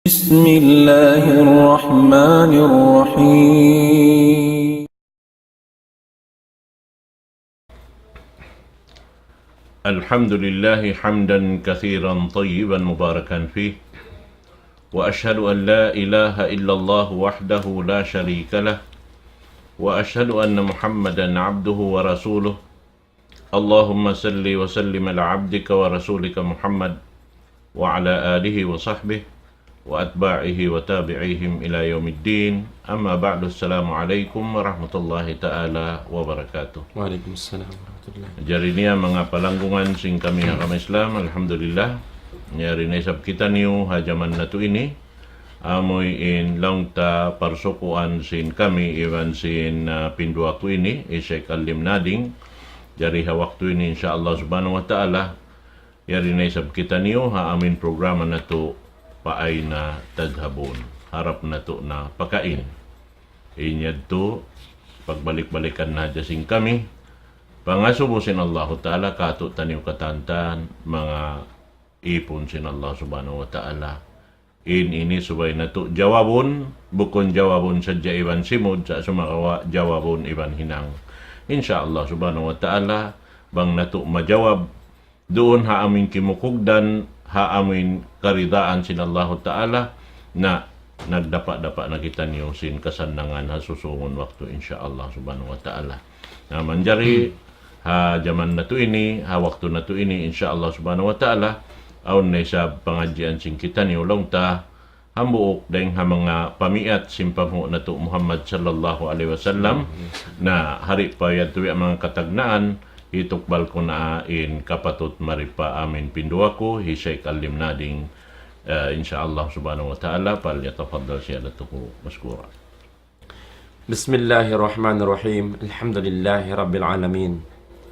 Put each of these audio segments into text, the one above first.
بسم الله الرحمن الرحيم. الحمد لله حمدا كثيرا طيبا مباركا فيه، وأشهد أن لا إله إلا الله وحده لا شريك له، وأشهد أن محمدا عبده ورسوله. اللهم صل وسلم على عبدك ورسولك محمد وعلى آله وصحبه وأتباعه وتابعيهم إلى يوم الدين. أما بعد، السلام عليكم ورحمة الله تعالى وبركاته. Waalaikumsalam warahmatullahi. Jari niya mga palanggungan sing kami hakama Islam, alhamdulillah. Nyari na isab kita niyo hajaman na to ini. Amoy in lang ta parsukuan sin kami iwan sin pindua ko ini, Sheikh Alim Nading. Jari hawak to ini insyaallah subhanahu wa ta'ala. Yari na isab kita niyo ha amin programa na to paay na tadhabon. Harap na to na pakain. Inyad to pagbalik-balikan na jasing kami. Pangasubusin Allah Ta'ala kato taniw katantan mga ipon sin Allah subhanahu wa ta'ala. Ini subay na to jawabon, bukon jawabon sa iban simod sa sumakawa jawabon iban hinang. Insyaallah subhanahu wa ta'ala bang nato majawab doon ha amin kimukugdan, ha amin karidaan sin Allah Ta'ala na nagdapa-dapa na kita niyo sin kasandangan ha susungon waktu insyaallah subhanahu wa ta'ala. Na manjari ha jaman na to ini, ha waktu na to ini insyaallah subhanahu wa ta'ala aun na sa pangadyan sin kita niyo lang ta hambuok dahil ha mga pamiat simpamho na to Muhammad sallallahu alaihi wasallam na hari pa yadto ang mga katagnaan itukbal ko na in kapatot maripa amin pindua ko hi Sheikh Alim Nading. Insyaallah subhanahu wa ta'ala falyatafaddal siyadatuhu maskura. Bismillahirrahmanirrahim. Alhamdulillahi rabbil alamin.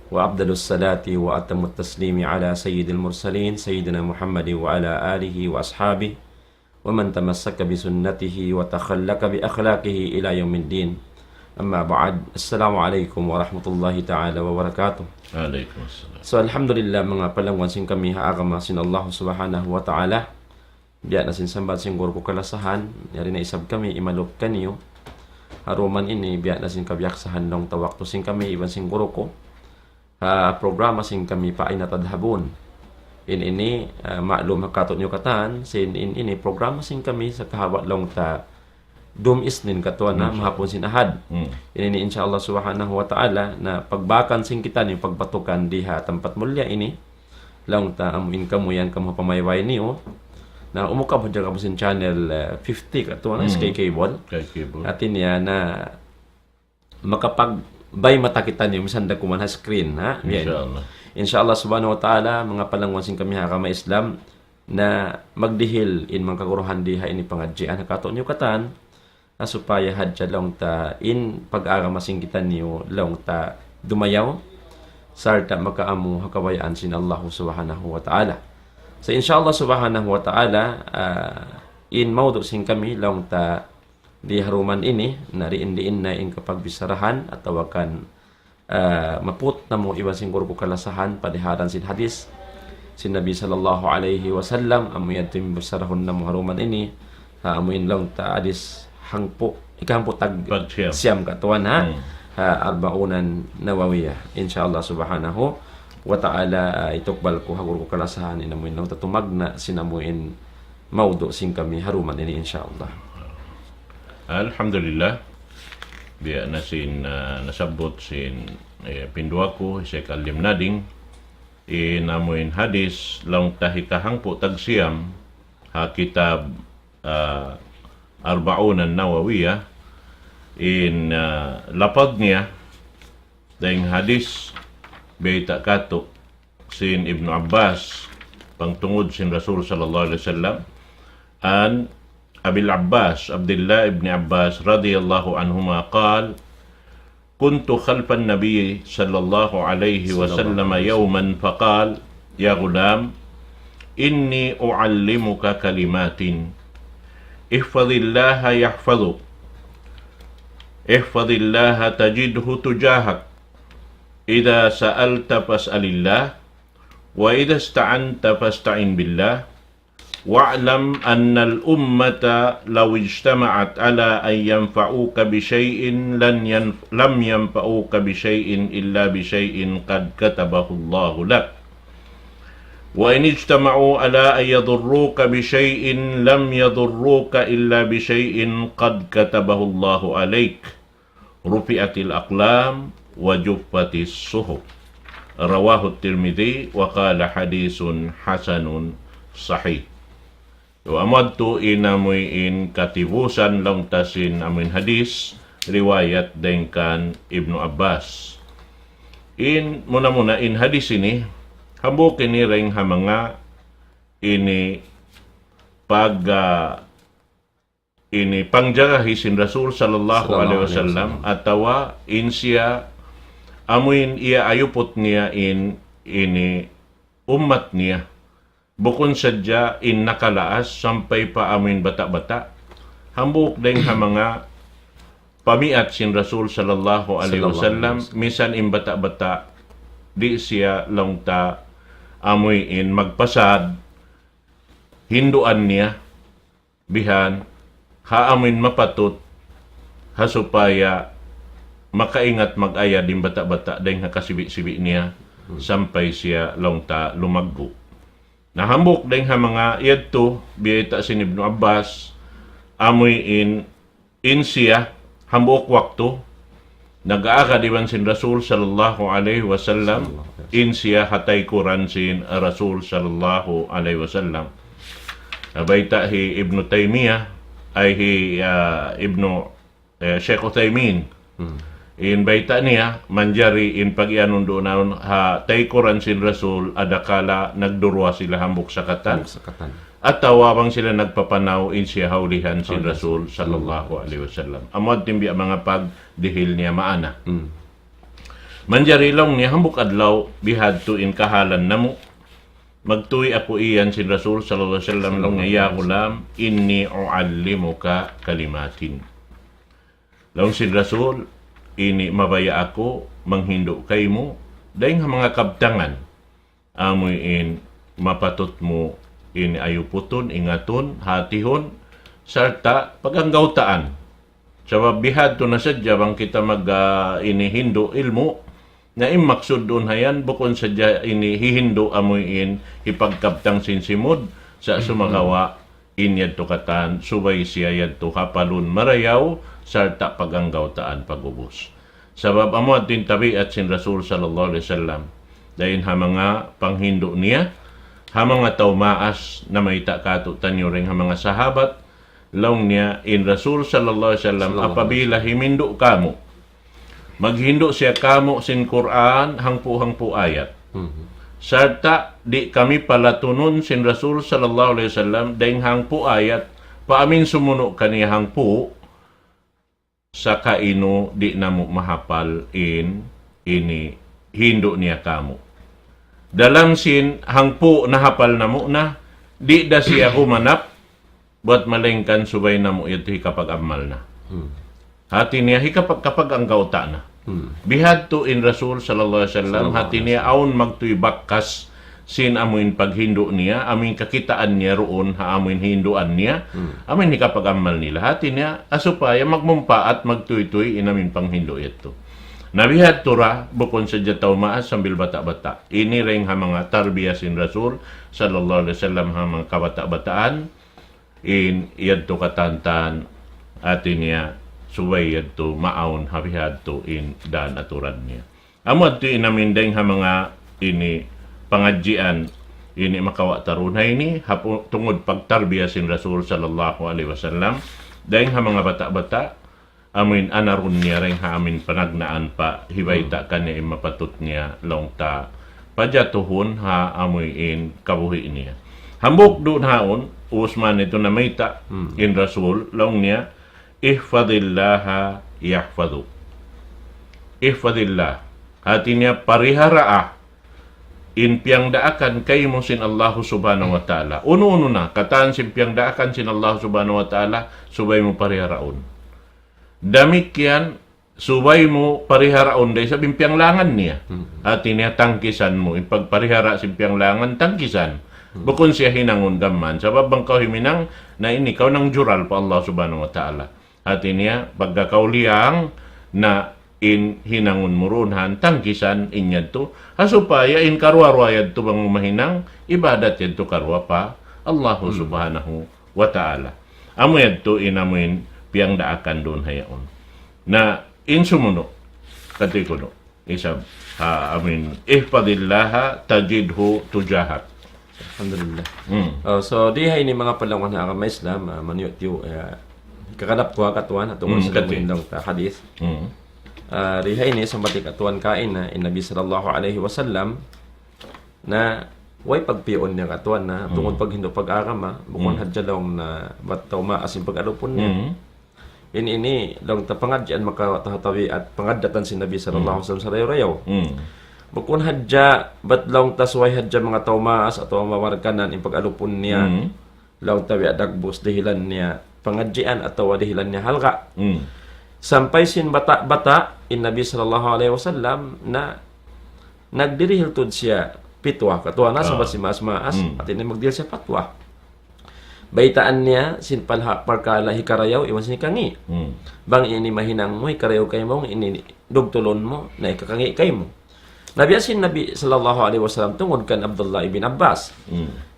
Wa afdalus salati wa atamut taslimi ala sayyidil mursalin sayyidina Muhammad wa ala alihi wa ashabihi wa man tamassaka bi sunnatihi wa takhallaka bi akhlaqihi ila yaumiddin. Amma ba'd. Assalamu alaikum wa rahmatullahi ta'ala wa barakatuh. Waalaikumsalam. So alhamdulillah mga palangwan sing kami haagama sin Allah subhanahu wa ta'ala. Biya na sin sambat sing guru ko kalasahan, yari na isab kami imalok kaniyo. Haruman ini biya na sin kabyaksahan long tawak to sing kami iban sing guru ko. Programa sing kami pa ay natadhabon. Ini maklum hakatot nyo katan sin ini programa sing kami sa kahawat long ta dum isnin katuan na mahapon sin ahad. Ini insyaallah subhanahu wa ta'ala na pagbakan sing kita ni pagbatukan diha tempat mulya ini lang ta amuin kamu yan kamu pamayway niyo na umukab hadya ka sin channel 50 katuan na SK Cable. Atin ya na makapagbay mata kita niyo misan da kuman ha screen ha. Insyaallah. Insyaallah subhanahu wa ta'ala mga palangwan sing kami hakama Islam na magdihil in mga kaguruhan diha ini pangadjian hakato niyo katan supaya hadya lang ta in pag-aramasing kita niyo lang ta dumayaw sarta makaamu hakawayaan sin Allah subhanahu wa ta'ala. So insyaallah subhanahu wa ta'ala in maudu sing kami lang ta di haruman ini nariin na in kapag bisarahan at tawakan maput na mo iba sing guru kalasahan padiharan sin hadis sin Nabi sallallahu alaihi wasallam amuyan tim bisarahon na mo haruman ini amuin lang ta hadis hangpo ikampo tag siyam katuan ha arbaunan nawawiyah insyaallah subhanahu wa ta'ala itukbal ko hagur ko kalasahan inamuin lang tatumagna sinamuin maudu sing kami haruman ini insyaallah. Alhamdulillah biya na sin nasabot sin pindua ko Sheikh Alim Nading inamuin hadis lang tahikahang po tag siyam ha kitab Arbaunan Nawawiyah in lapad niya dahil hadis beta kato sin Ibn Abbas pangtungod sin Rasul sallallahu alaihi wasallam an Abil Abbas Abdullah ibn Abbas radiyallahu anhuma qal kuntu khalfa an-nabiy sallallahu alaihi wasallam yawman faqal ya gulam inni uallimuka kalimatin ihfazillaha yahfazuk ihfazillaha tajidhu tujahak idza sa'alta fas'alillah wa idza ista'anta fasta'in billah wa'lam anna al-ummata law ijtama'at ala an yanfa'uka bi shay'in lam yanfa'uka bi shay'in illa bi shay'in qad katabahu Allahu lak. Wa in ijtama'u ala an yadurruka bi shay'in lam yadurruka illa bi shay'in qad katabahu Allahu alayk. Rufi'atil aqlam wa juffatis suhuf. Rawahu Tirmidhi wa qala hadithun hasanun sahih. So amad to inamoy in katibusan lang tasin amin hadis riwayat dengkan Ibnu Abbas. In muna in hadis ini hambok ini ring hamanga ini ini pangjagahi sin Rasul sallallahu alaihi wasallam atawa insya amuin ia ayupot niya ini umat niya bukon sadya in nakalaas sampay pa amin bata-bata hambuk deng ha mga pamiat sin Rasul sallallahu alaihi wasallam misan in bata-bata di siya langta amoy in magpasad hinduan niya bihan ha amin mapatut hasupaya makaingat mag-aya din bata-bata dahil nakasibi-sibi niya sampay siya longta lumaggo. Nahambok dahil mga yadto biyeta sin Ibnu Abbas amoy in siya hambok wakto nag-aaka diban sin Rasul sallallahu alaihi wasallam in siya hatay kuran sin Rasul sallallahu alaihi wasallam. Abayta hi Ibnu Taymiyah ay hi Sheikh Uthaymin in baita niya manjari in pag-ianon doon ha taykuran sin Rasul adakala nagdurwa sila hambok sakatan at tawawang sila nagpapanaw in siya haulihan sin Rasul sallallahu alaihi wasallam amod timbi mga pagdihil niya maana manjari lang niya hambok adlaw bihadto in kahalan namo magtuy ako iyan sin Rasul sallallahu alaihi wasallam lang niya gulam inni uallimuka kalimatin lang sin Rasul ini mabaya ako manghindo kay mo dahil mga kabtangan amoy in mapatot mo in ayuputon ingaton hatihon sarta paganggawtaan sa bihad to na sadya bang kita mag inihindo ilmo na imaksud doon hayan bukon sadya inihihindo amoy in ipagkabtang sinsimod sa sumagawa inyad to katan subay siya yad to kapalun marayaw sarta paganggawtaan pagubos. Sabab amo atin tabi at sin Rasul sallallahu alaihi wasallam dahil ha mga panghindo niya ha mga taumaas na may takato tanyo ring ha mga sahabat laong niya in Rasul sallallahu alaihi wasallam apabila himindo kamo maghindo siya kamo sin Quran hangpu ayat. Sarta di kami palatunon sin Rasul sallallahu alaihi wasallam dahil hangpu ayat paamin sumuno kaniya hangpu sa kaino di namo mahapal ini hindo niya kamo. Dalang sin hangpo nahapal namo na di da siya humanap buat malengkan subay namo ito kapag amal na. Hati niya kapag ang gauta na. Bihad to in Rasul sallallahu alaihi wasallam hati niya aun magtuy bakkas sin amuin paghindo niya, amin kakitaan niya roon, ha amin hinduan niya, amin hikapagamal nila. Hati niya, asupaya magmumpa at magtuy-tuy inamin panghindo ito. Nabihat tura, bukon sa jataw maas sambil bata-bata. Ini ring ha mga tarbiya sin Rasul, sallallahu alaihi wasallam ha mga kabata-bataan, in iyad to katantan, atin niya, suway yad to maaon, habihad to in daan aturad niya. Amad to inamin dahil ha mga ini, pangadjian ini makawa tarunay ni tungod pagtarbiya sin Rasul sallallahu alaihi wasallam dahil ha mga bata-bata amin anaron niya rin ha amin panagnaan pa hibayta kanya mapatut niya longta pajatuhon ha amoy in kabuhi niya hambok doon haon usman ito na mayta in Rasul long niya ihfadillaha yahfadu ihfadillah hati niya pariharaa in piyang daakan kay mo sin Allah subhanahu wa ta'ala. Uno-uno na, kataan sin piyang daakan sin Allah subhanahu wa ta'ala, subay mo pariharaon. Damit yan, subay mo pariharaon dahil sa pimpiyang langan niya. At niya tangkisan mo, in pagparihara sin piyang langan, tangkisan. Bukon siya hinangon gaman. Sabab bang kau himinang na ini kau nang jural pa Allah subhanahu wa ta'ala. Hati niya, pagkakauliyang na in hinangon murunhan, tangkisan inyad to. Supaya in karwarwayad to bang mahinang, ibadat yad to karwa pa Allah subhanahu wa ta'ala. Amo yad to inamuin piyang daakan doon hayaon. Na in sumuno, katikuno, isab, ihfadillaha tajidhu tujahak. Alhamdulillah. So dihay ni mga palangon na agama Islam, maniyot yu kakalap ko katuan atong sa indang hadith. Dihay ni sa batik katuan kain na Nabi sallallahu alaihi wasallam na way pagpion niya katuan na tungod pag hindo pag-agama bukon hadjalong na bataw maasin pag-alupon niya. Ini lang tapangadyan makatatawi at pangadatan si Nabi sallallahu alaihi wasallam sa rayo-rayo. Bukon hadja batlong tasway hadja mga taumaas at mawarkanan in pag-alupon niya. Law tawi adagbus dihilan niya pangadjian atau dihilan niya halka. Sampai sin bata-bata in Nabi sallallahu alaihi wasallam na nagdirihil tud siya pitwa katuwa na sabat si maas-maas at ini magdil siya patwa. Baitaan niya sin palha parkala hikarayaw iwan sin kangi. Bang ini mahinang mo hikarayaw kay mo ini dugtulon mo na ikakangi kay mo. Nabiyasin Nabi sallallahu alaihi wasallam tungod kan Abdullah ibn Abbas.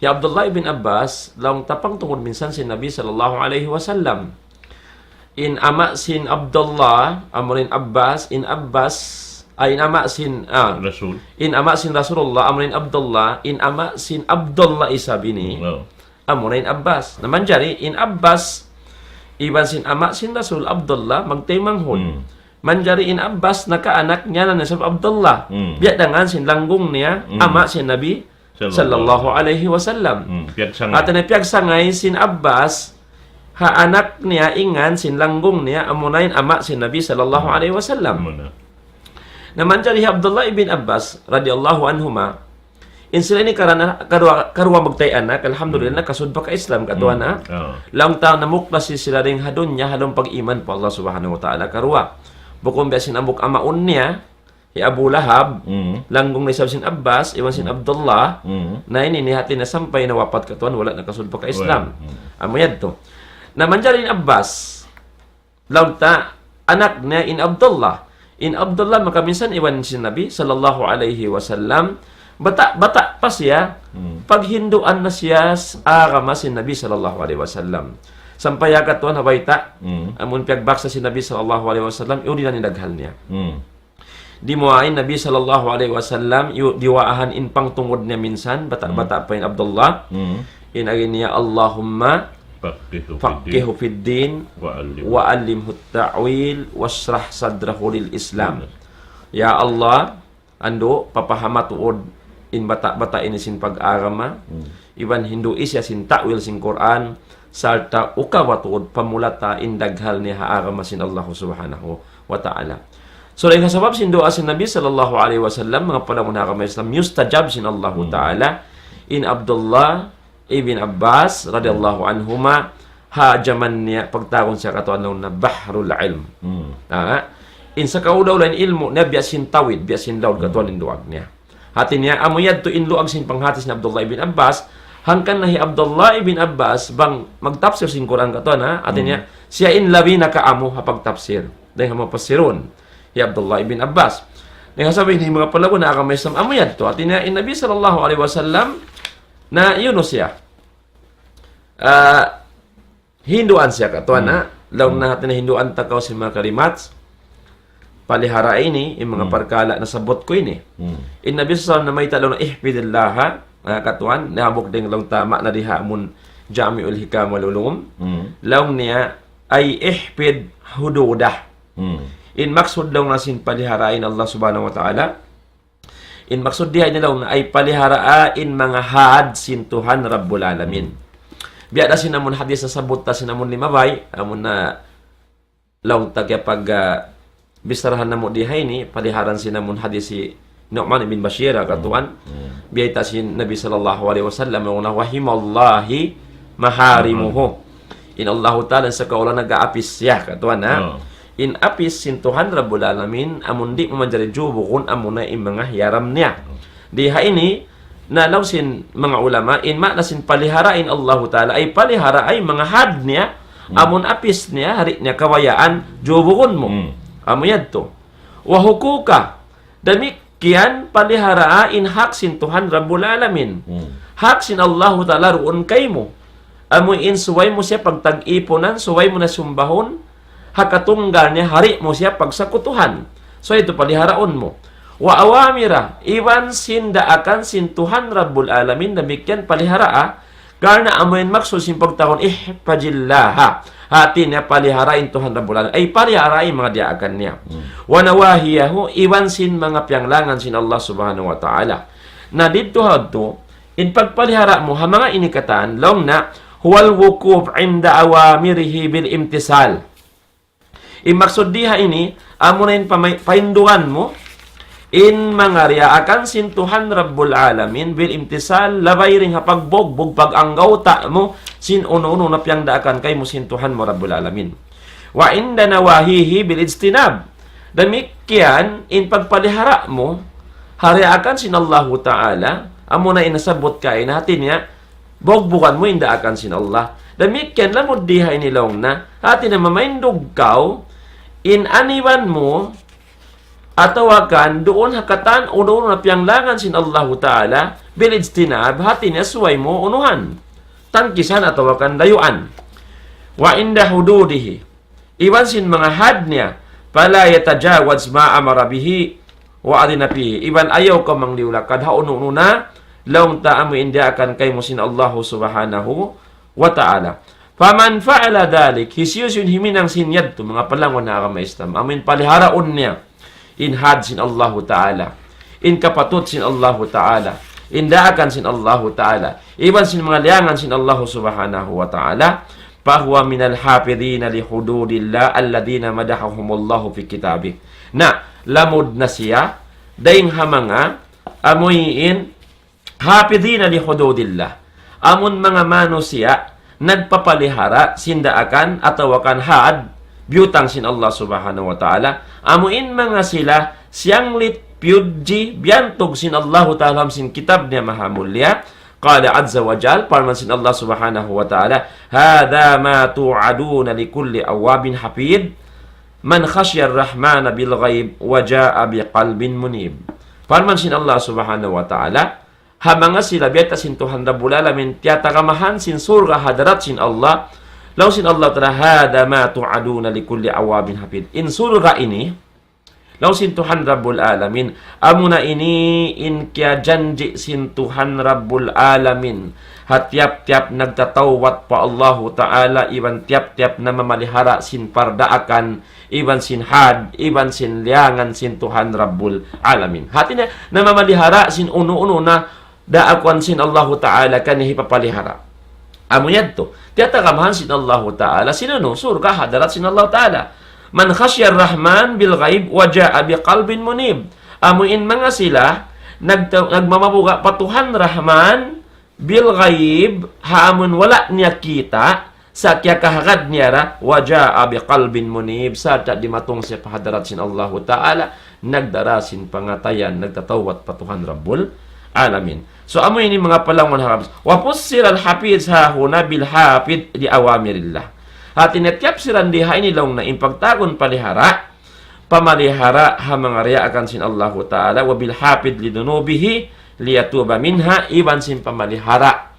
Ya Abdullah ibn Abbas lang tapang tungod minsan si Nabi sallallahu alaihi wasallam. In ama sin Abdullah amrin Abbas in Abbas ay in ama sin Rasul. In ama sin Rasulullah amrin Abdullah in ama sin Abdullah isa bini. Amrin Abbas. Naman jari in Abbas iban sin ama sin Rasul Abdullah magtaymanghon. Manjari in Abbas nakaanak niya na nasab Abdullah. Biya dangan sin langgong niya ama sin Nabi sallallahu alaihi wasallam. At napiyag sangay sin Abbas ha anak niya ingan sin langgong niya amunayin ama sin Nabi sallallahu alaihi wasallam. Naman jari Abdullah ibn Abbas radhiyallahu anhuma in sila ni karwa magtay anak alhamdulillah kasud pa ka Islam katuwa na. Lang taon namuklas sila ring hadon niya halong pag-iman po Allah subhanahu wa ta'ala karwa. Bukong biya sinamok amaon niya, si Abu Lahab, langgong na sin Abbas, iwan sin Abdullah, na inihati na sampay na wapat katuan, wala nakasud pa ka Islam. Amayad to. Naman dyan in Abbas, lawta, anak niya in Abdullah. In Abdullah, makaminsan iwan sin Nabi, sallallahu alaihi wasallam, bata pa siya, paghinduan na siya agama sin Nabi, sallallahu alaihi wasallam. Sampaya katuan habayta amun piagbaksa si Nabi sallallahu alaihi wasallam udi na nidaghal niya. Di moain Nabi sallallahu alaihi wasallam diwaahan in pangtungod niya minsan bata-bata pa in Abdullah in agin niya Allahumma faqihu fid din wa allimhu at-ta'wil washrah sadrahu lil Islam. Ya Allah ando papahama tuod in bata-bata ini sin pag-agama iban Hindu isya sin ta'wil sin Quran sarta ukawatuod pamulata indaghal ni haagama sin Allah subhanahu wa ta'ala. So rin kasabab sin doa sin Nabi sallallahu alaihi wasallam mga panahon na kami Islam yustajab sin Allah ta'ala in Abdullah ibn Abbas radhiyallahu anhuma hajaman niya pagtagon siya katuan na bahrul ilm. In sa kaudaw lain ilmu na biyasin tawid biyasin laud katuan induag niya. Hati niya amuyad to inluag sin panghatis ni Abdullah ibn Abbas hangkan nahi Abdullah ibn Abbas bang magtafsir sin Quran katon ha atin niya siya in labi nakaamo hapag tafsir dahil mapasiron hi Abdullah ibn Abbas dahil sabi ni mga palago na akamay Islam amuyad to atin niya in Nabi sallallahu alaihi wasallam na yun siya hinduan siya katon ha law na natin na hinduan takaw si mga kalimat palihara ini yung mga parkala na sabot ko ini in Nabi sallallahu alaihi wasallam na may talong na ihfidillah katuan nahabok ding lang tama na diha mun Jami'ul Hikam wal Ulum law niya ay ihfid hududah in maksud daw na sin paliharain Allah subhanahu wa ta'ala in maksud diha nilaw na ay paliharain mga had sin Tuhan Rabbul Alamin biya da sinamun hadis sa sabot ta sinamun limabay amon na law tagya pag bisarahan na mo diha ni paliharan sinamun hadis si Nu'man ibn Bashir katuan biyata sin Nabi sallallahu alaihi wasallam na wahimallahi maharimuhu in Allah ta'ala sa kaulan nag-aapis siya katuan ha in apis sin Tuhan Rabbul Alamin amun di mo manjari jubo kun amuna in mga yaram niya diha ini na sin mga ulama in manasin paliharain Allah Ta'ala ay palihara ay mga had niya amon apis niya hari niya kawayaan jubukon mo amo yadto wa hukuka damikian palihara in hak sin Tuhan Rabbul Alamin hak sin Allah Ta'ala ruon kay mo amo in suway mo siya pagtag-iponan suway mo na sumbahon hakatunggal niya hari mo siya pagsakutuhan so ito paliharaon mo wa awamira iwan sin daakan sin Tuhan Rabbul Alamin demikian paliharaa karena amoyin maksul sin pagtahon ihfajillaha hati niya paliharain Tuhan Rabbul Alamin ay paliharain mga diakan niya wa nawahiyahu iwan sin mga pianglangan sin Allah subhanahu wa ta'ala na dito hadto in pagpalihara mo ha mga inikatan long na huwal wukuf inda awamirihi bil imtisal imaksud diha ini amo na in painduan mo in mga riya akan sin Tuhan Rabbul Alamin bil imtisal labay ring hapagbogbog pag-anggaw ta mo sin uno-uno na piyang daakan kay mo sin Tuhan mo Rabbul Alamin wa inda nawahihi bil ijtinab demikian in pagpalihara mo hari akan sin Allah Ta'ala amo na inasabot kay natin niya bogbukan mo inda akan sin Allah demikian lamod diha inilong na atin na mamaindog kaw in aniwan mo atawakan doon hakatan uno na pianglangan sin Allah Ta'ala bil ijtinab hati niya suway mo unuhan tangkisan atawakan dayuan wa inda hududihi iwan sin mga had niya pala yatajawaz ma amara bihi wa adina fihi iwan ayaw ka mangliulakad ha uno na laung ta'amu inda akan kay mo sin Allah subhanahu wa ta'ala faman fa'ala dalik hisyusun himinang sinyad to mga palangon na akamaistam amin paliharaon niya in had sin Allah Ta'ala in kapatut sin Allah Ta'ala in daakan sin Allah Ta'ala iban sin mga liangan sin Allah subhanahu wa ta'ala fahuwa minal hafidhina li hududillah alladhina madahahumullahu fi kitabih na lamod na siya daing hamanga amuyin hafidhina li hududillah amon mga mano siya nagpapalihara sin daakan atawakan had biyutang sin Allah subhanahu wa ta'ala amuin mga sila siyang lit piyudji biyantog sin Allah ta'ala sin kitab niya mahamulya qala azza wa jal parman sin Allah subhanahu wa ta'ala hadha ma tu'aduna likulli awabin hafid man khashya ar-rahmana bil ghaib wa jaa biqalbin munib parman sin Allah subhanahu wa ta'ala ha mga sila biyata sin Tuhan Rabbul Alamin tiyata kamahan sin surga hadarat sin Allah law sin Allah Ta'ala hada ma tu'aduna likulli awabin hafid in surga ini law sin Tuhan Rabbul Alamin amuna ini in kya janji sin Tuhan Rabbul Alamin hatiap-tiap nagtatawat pa Allah Ta'ala iban tiap-tiap na mamalihara sin pardaakan iban sin had iban sin liangan sin Tuhan Rabbul Alamin hati na mamalihara sin uno-uno na daakwan sin Allah Ta'ala kanihi papalihara amuyad to tiyata kamahan sin Allah Ta'ala sinano surga hadarat sin Allah Ta'ala man khasya ar-rahman bil ghaib wa jaa biqalbin munib amuin mga sila nagmamabuga patuhan Rahman bil ghaib haamun wala niya kita sa kya kahagad niya ra wa jaa biqalbin munib sa ta dimatong siya hadarat sin Allah Ta'ala nagdarasin pangatayan nagtatawat patuhan Rabbul Alamin. So amo ini mga palangon harap. Wa pussir al-hafiz ha huna bil hafid di awamirillah. Hati netiap siran diha ini long na impagtagon palihara pamalihara ha mga riya akan sin Allah Ta'ala wa bil hafid lidunubihi liyatuba minha iban sin pamalihara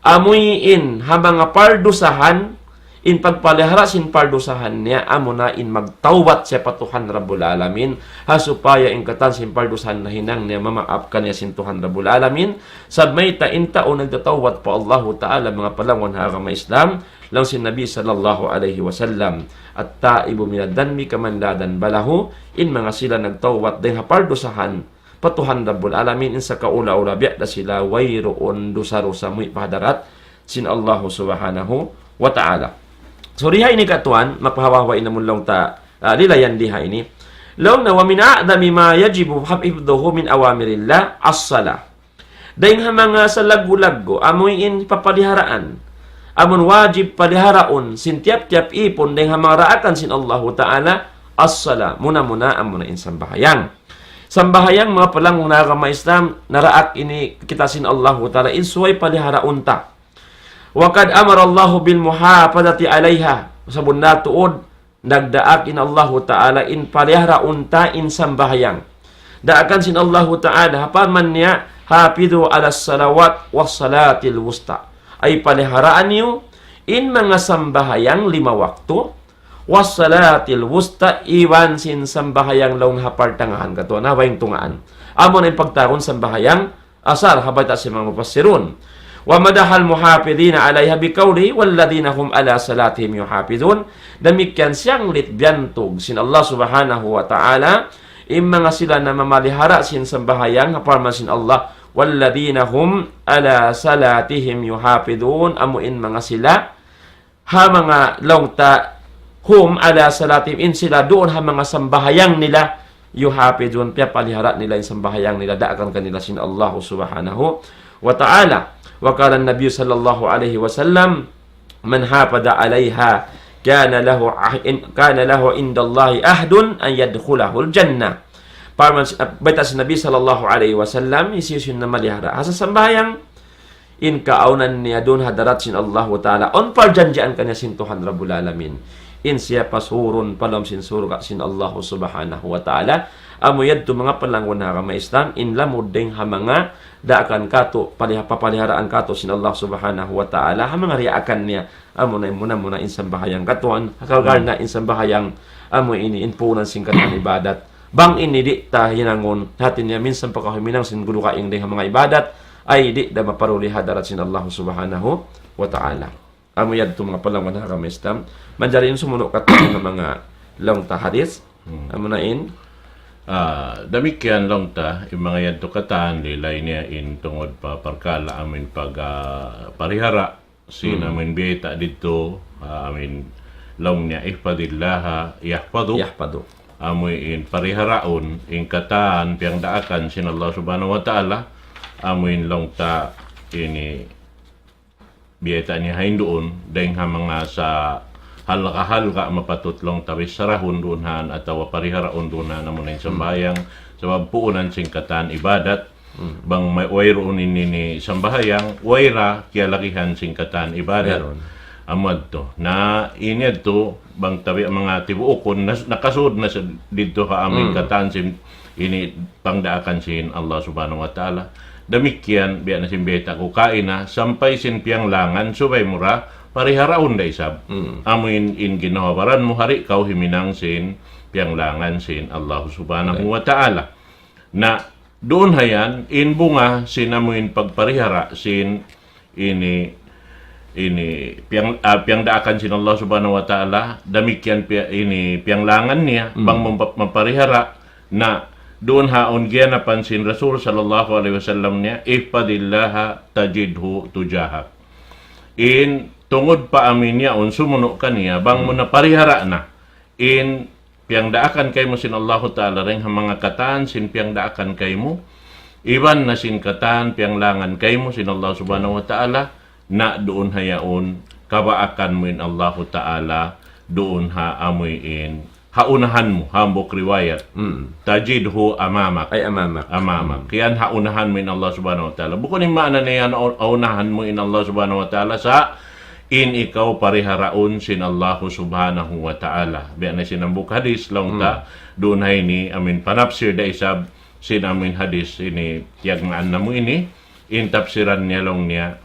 amuin ha mga pardusahan in pagpalihara sin pardusahan niya amo na in magtawbat siya patuhan Rabbul Alamin ha supaya in katan sin pardusahan na hinang niya mamaap ka niya sin Tuhan Rabbul Alamin sabmay ta inta o nagtatawbat pa Allah Ta'ala mga palangon ha kama Islam lang sin Nabi sallallahu alaihi wasallam at taibu minadanmi kamandadan balahu in mga sila nagtawbat din ha pardusahan patuhan Rabbul Alamin in sa kaula-ula biya da sila wayroon dusarusa muy pahadarat sin Allah subhanahu wa ta'ala. So riha ini katuan mapahawawa inamulong ta lilayan diha ini law na wa min a'dami ma yajibu hifdhuhu min awamirillah as-salah daing mga sa lagu-lago amoy in papaliharaan amon wajib paliharaon sin tiap-tiap ipon daing mga raakan sin Allah Ta'ala as-salah muna amon in sambahayan Sambahayang mga palang nga Islam, naraak ini kita sin Allah Ta'ala, insuway palihara unta. Wakad amar Allah bil muhafadati alaiha. Sabon na tuod, nagdaak in Allah Ta'ala in palihara unta in sambahayang. Daakan sin Allah Ta'ala, hapaman niya, hapidu ala salawat was salatil wusta. Ay paliharaan niyo in mga sambahayang 5 waktu, was salatil wusta, iwan sin sambahayang laung hapartangahan kato, na wayang tungaan. Amo na yung pagtaron sambahayang asar, habata si mga mufassirun. Wa madahal muhafidina alayha biqawli walladina hum ala salatihim yuhafidun. Demikian siyang litbyantog sin Allah subhanahu wa ta'ala, mga sila na mamalihara sin sambahayang haparman sin Allah, walladina hum ala salatihim yuhafidun, amuin mga sila ha mga longta hum ala salatihim, in sila doon ha mga sambahayang nila yuhafidun, pia palihara nila in sambahayang nila, daakan kanila sin Allah subhanahu wa ta'ala. Wa qala an-nabiy sallallahu alaihi wasallam, man hafada 'alaiha kana lahu indallahi ahdun an yadkhulahu al-jannah. Parman baita sa Nabi sallallahu alaihi wasallam, isisun na malihara asa sambayang in kaaunan niya doon hadarat sin Allah Ta'ala, on parjanjian kanya sin Tuhan Rabbul Alamin, in siya pasurun palam sin surga sin Allah subhanahu wa ta'ala. Amuyad to mga palangwan na kama Islam, in lamudeng ha mga daakan kato, papaliharaan kato sin Allah subhanahu wa ta'ala, ha mga riakan niya, amo na muna in sambahayang katuan, hakagar na in sambahayang, amo ini in punan sin katang ibadat. Bang ini di ta hinangon, hatin niya minsan pakahiminang sin gulu kaing ding mga ibadat, ay di da maparuli hadarat sin Allah subhanahu wa ta'ala. Amuyad to mga palangwan na kama Islam, manjari yung sumunok kato ng mga long tahadis, amo na in, damikyan lang ta, yung mga yan tukatan, lilay niya in tungod pa parkala amin pag parihara, amin biyeta dito, amin lang niya ihfadillaha yahfadu, amoy in pariharaon, in kataan, piyang daakan sin Allah subhanahu wa ta'ala, amoy lang ta, ini biyeta niya hain doon, dahil nga mga sa halka-halka mapatutlong tawis sarahon doonhan atawa pariharaon doonhan namun na sambayang sabab puunan singkatan ibadat bang may wayroon ini sambahayang wayra kaya lakihan singkatan ibadat amad to na inyad to bang tawi ang mga tibuokon nakasud na sa dito ka aming katan sin ini pangdaakan sin Allah subhanahu wa ta'ala. Damikyan biya na simbeta ko kaina sampay sin piyang langan subay mura pariharaon da isab. Amuin in ginawaran mo hari kau himinang sin pianglangan sin Allah subhanahu wa ta'ala. Na doon hayan in bunga sin amuin pagparihara sin ini piang daakan sin Allah subhanahu wa ta'ala, damikyan ini pianglangan niya bang maparihara na doon haon giyanapan sin Rasul sallallahu alaihi wasallam niya, ihfadillaha tajidhu tujahak. In tungod pa amin niya, sumunok ka niya, bang mo na parihara na, in piyang daakan kay mo sin Allah ta'ala, rin ang mga kataan, sin piyang daakan kay mo, iban na sin kataan, piyang langan kay mo, sin Allah subhanahu wa ta'ala, na doon hayaon, kabaakan mo in Allah ta'ala, doon ha amoy in, haunahan mo, hambok riwayat, tajidhu amamak. Ay amamak. Kiyan haunahan mo in Allah subhanahu wa ta'ala. Bukod yung maana na yan, haunahan mo in Allah subhanahu wa ta'ala sa in ikaw pariharaon sin Allah subhanahu wa ta'ala. Biya na sinambuk hadis lang ta, doon hay ni amin panapsir da isab sin amin hadis ini tiyagmaan na mo ini, in tapsiran niya lang niya,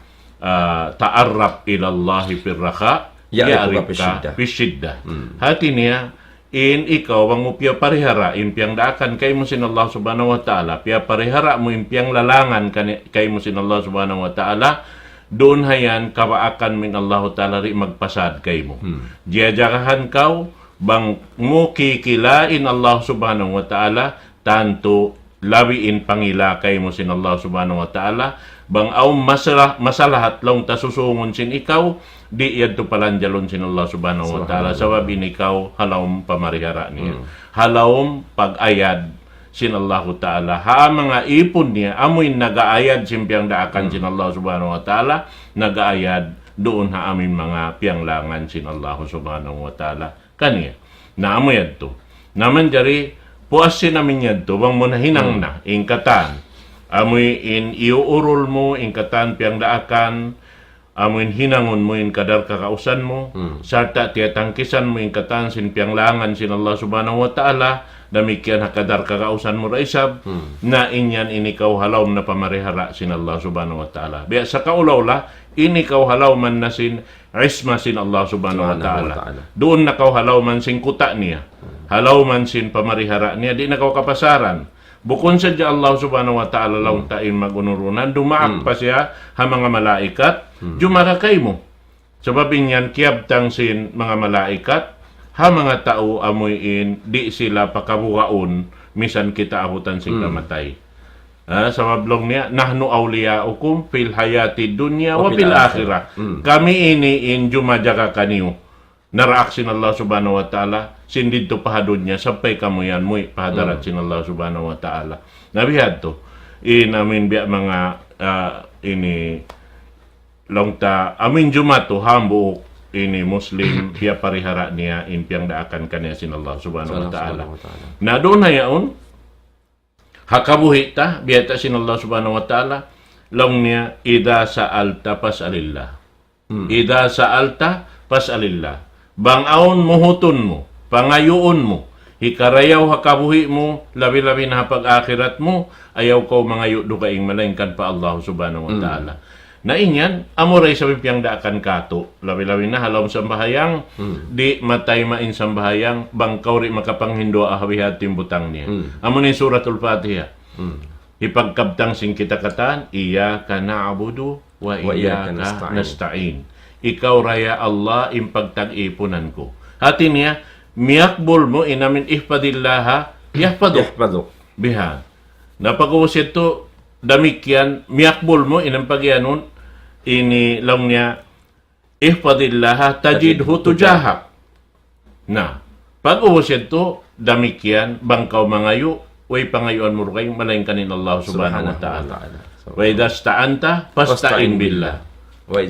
ta'arrab ilallahi firraka, ya'arika pisidda. Hati niya, in ikaw ang mo piya parihara, in piyang daakan kay mo sin Allah subhanahu wa ta'ala, piya parihara mo in piyang lalangan kay mo sin Allah subhanahu wa ta'ala, doon hayan kabaakan min Allah ta'ala ri magpasad kay mo. Diyajakahan kaw, bang mo kikilain Allah subhanahu wa ta'ala, tanto lawiin pangila kay mo sin Allah subhanahu wa ta'ala, bang aw masalahat lang tasusungon sin ikaw, di yan to palanjalon sin Allah subhanahu wa ta'ala, sababin ikaw halawm pamarihara niya. Halawm pag-ayad sin Allah ta'ala. Ha mga ipon niya, amoy nagaayad sin piyang daakan sin Allah subhanahu wa ta'ala, nagaayad doon ha amin mga piyanglangan sin Allah subhanahu wa ta'ala. Kaniya, na amoy to. Naman jari, puasin namin yan to, bang mo na hinang na, ingkatan. Amoy in iuurol mo, ingkatan piyang daakan, amoy hinangon mo, in kadar kakausan mo, sarta tiyatangkisan mo, ingkatan sin piyang langan sin Allah subhanahu wa ta'ala, damikian hakadar kakausan mo raisab, na inyan inikaw halaw na pamarihara sin Allah subhanahu wa ta'ala. Biya sa kaulaw la, inikaw halaw man na sin isma sin Allah subhanahu wa ta'ala. Doon na kaw halaw man sin kuta niya. Halaw man sin pamarihara niya, di na kaw kapasaran. Bukon sa di Allah subhanahu wa ta'ala laong tain magunurunan, dumaak pa siya ha mga malaikat, jumarakay mo. Sababing yan, kiabtang sin mga malaikat, ha mga tao amoyin, di sila pakabukaon, misan kita ahutan sing kamatay. Sabablong niya, nahnu awliyaukum fil hayati dunya wa fil akhirah. Kami ini in jumajaga kaniyo. Naraak sin Allah subhanahu wa ta'ala, sindid to pahadod niya, sampay kamuyan mo, pahadarat sin Allah subhanahu wa ta'ala. Nabihad to, amin biya mga, ini, longta, amin jumato, hambuok, ini Muslim, biya parihara niya, impiyang daakan kanya sin Allah subhanahu wa ta'ala. Na doon na yaon, hakabuhi ta, biya ta sin Allah subhanahu wa ta'ala, long niya, ida sa'alta pas'alillah. Ida sa'alta pas'alillah. Bangaon mo huton mo, pangayoon mo, hikarayaw hakabuhi mo, labi-labi na pag-akhirat mo, ayaw ko mangayo do kaing malaingkan pa Allah subhanahu wa ta'ala. Na inyan, amuray sa pipiyang daakan kato, labi-labi na halaw sa bahayang, di matay main sa bahayang, bangkaw ri makapanghindo ahawihat timbutang niya. Amo ni suratul Fatiha. Ipagkabtang sing kita katan, iyaka na'budu wa iyaka nasta'in. Ikaw raya Allah impagtag-ipunan ko. Hati niya, miyakbol mo inamin ihfadillaha, yahfaduk. Biha. Napag-usit to, damikyan, miyakbol mo inampagyanon, ini lang niya, ihfadillaha, tajidhu tujahak. Na, pag-usit to, damikyan, bangkaw mangayo, way pangayuan mo kayong malayin kanin Allah subhanahu wa ta'ala. Way dasta'anta, pasta'in billah. Wa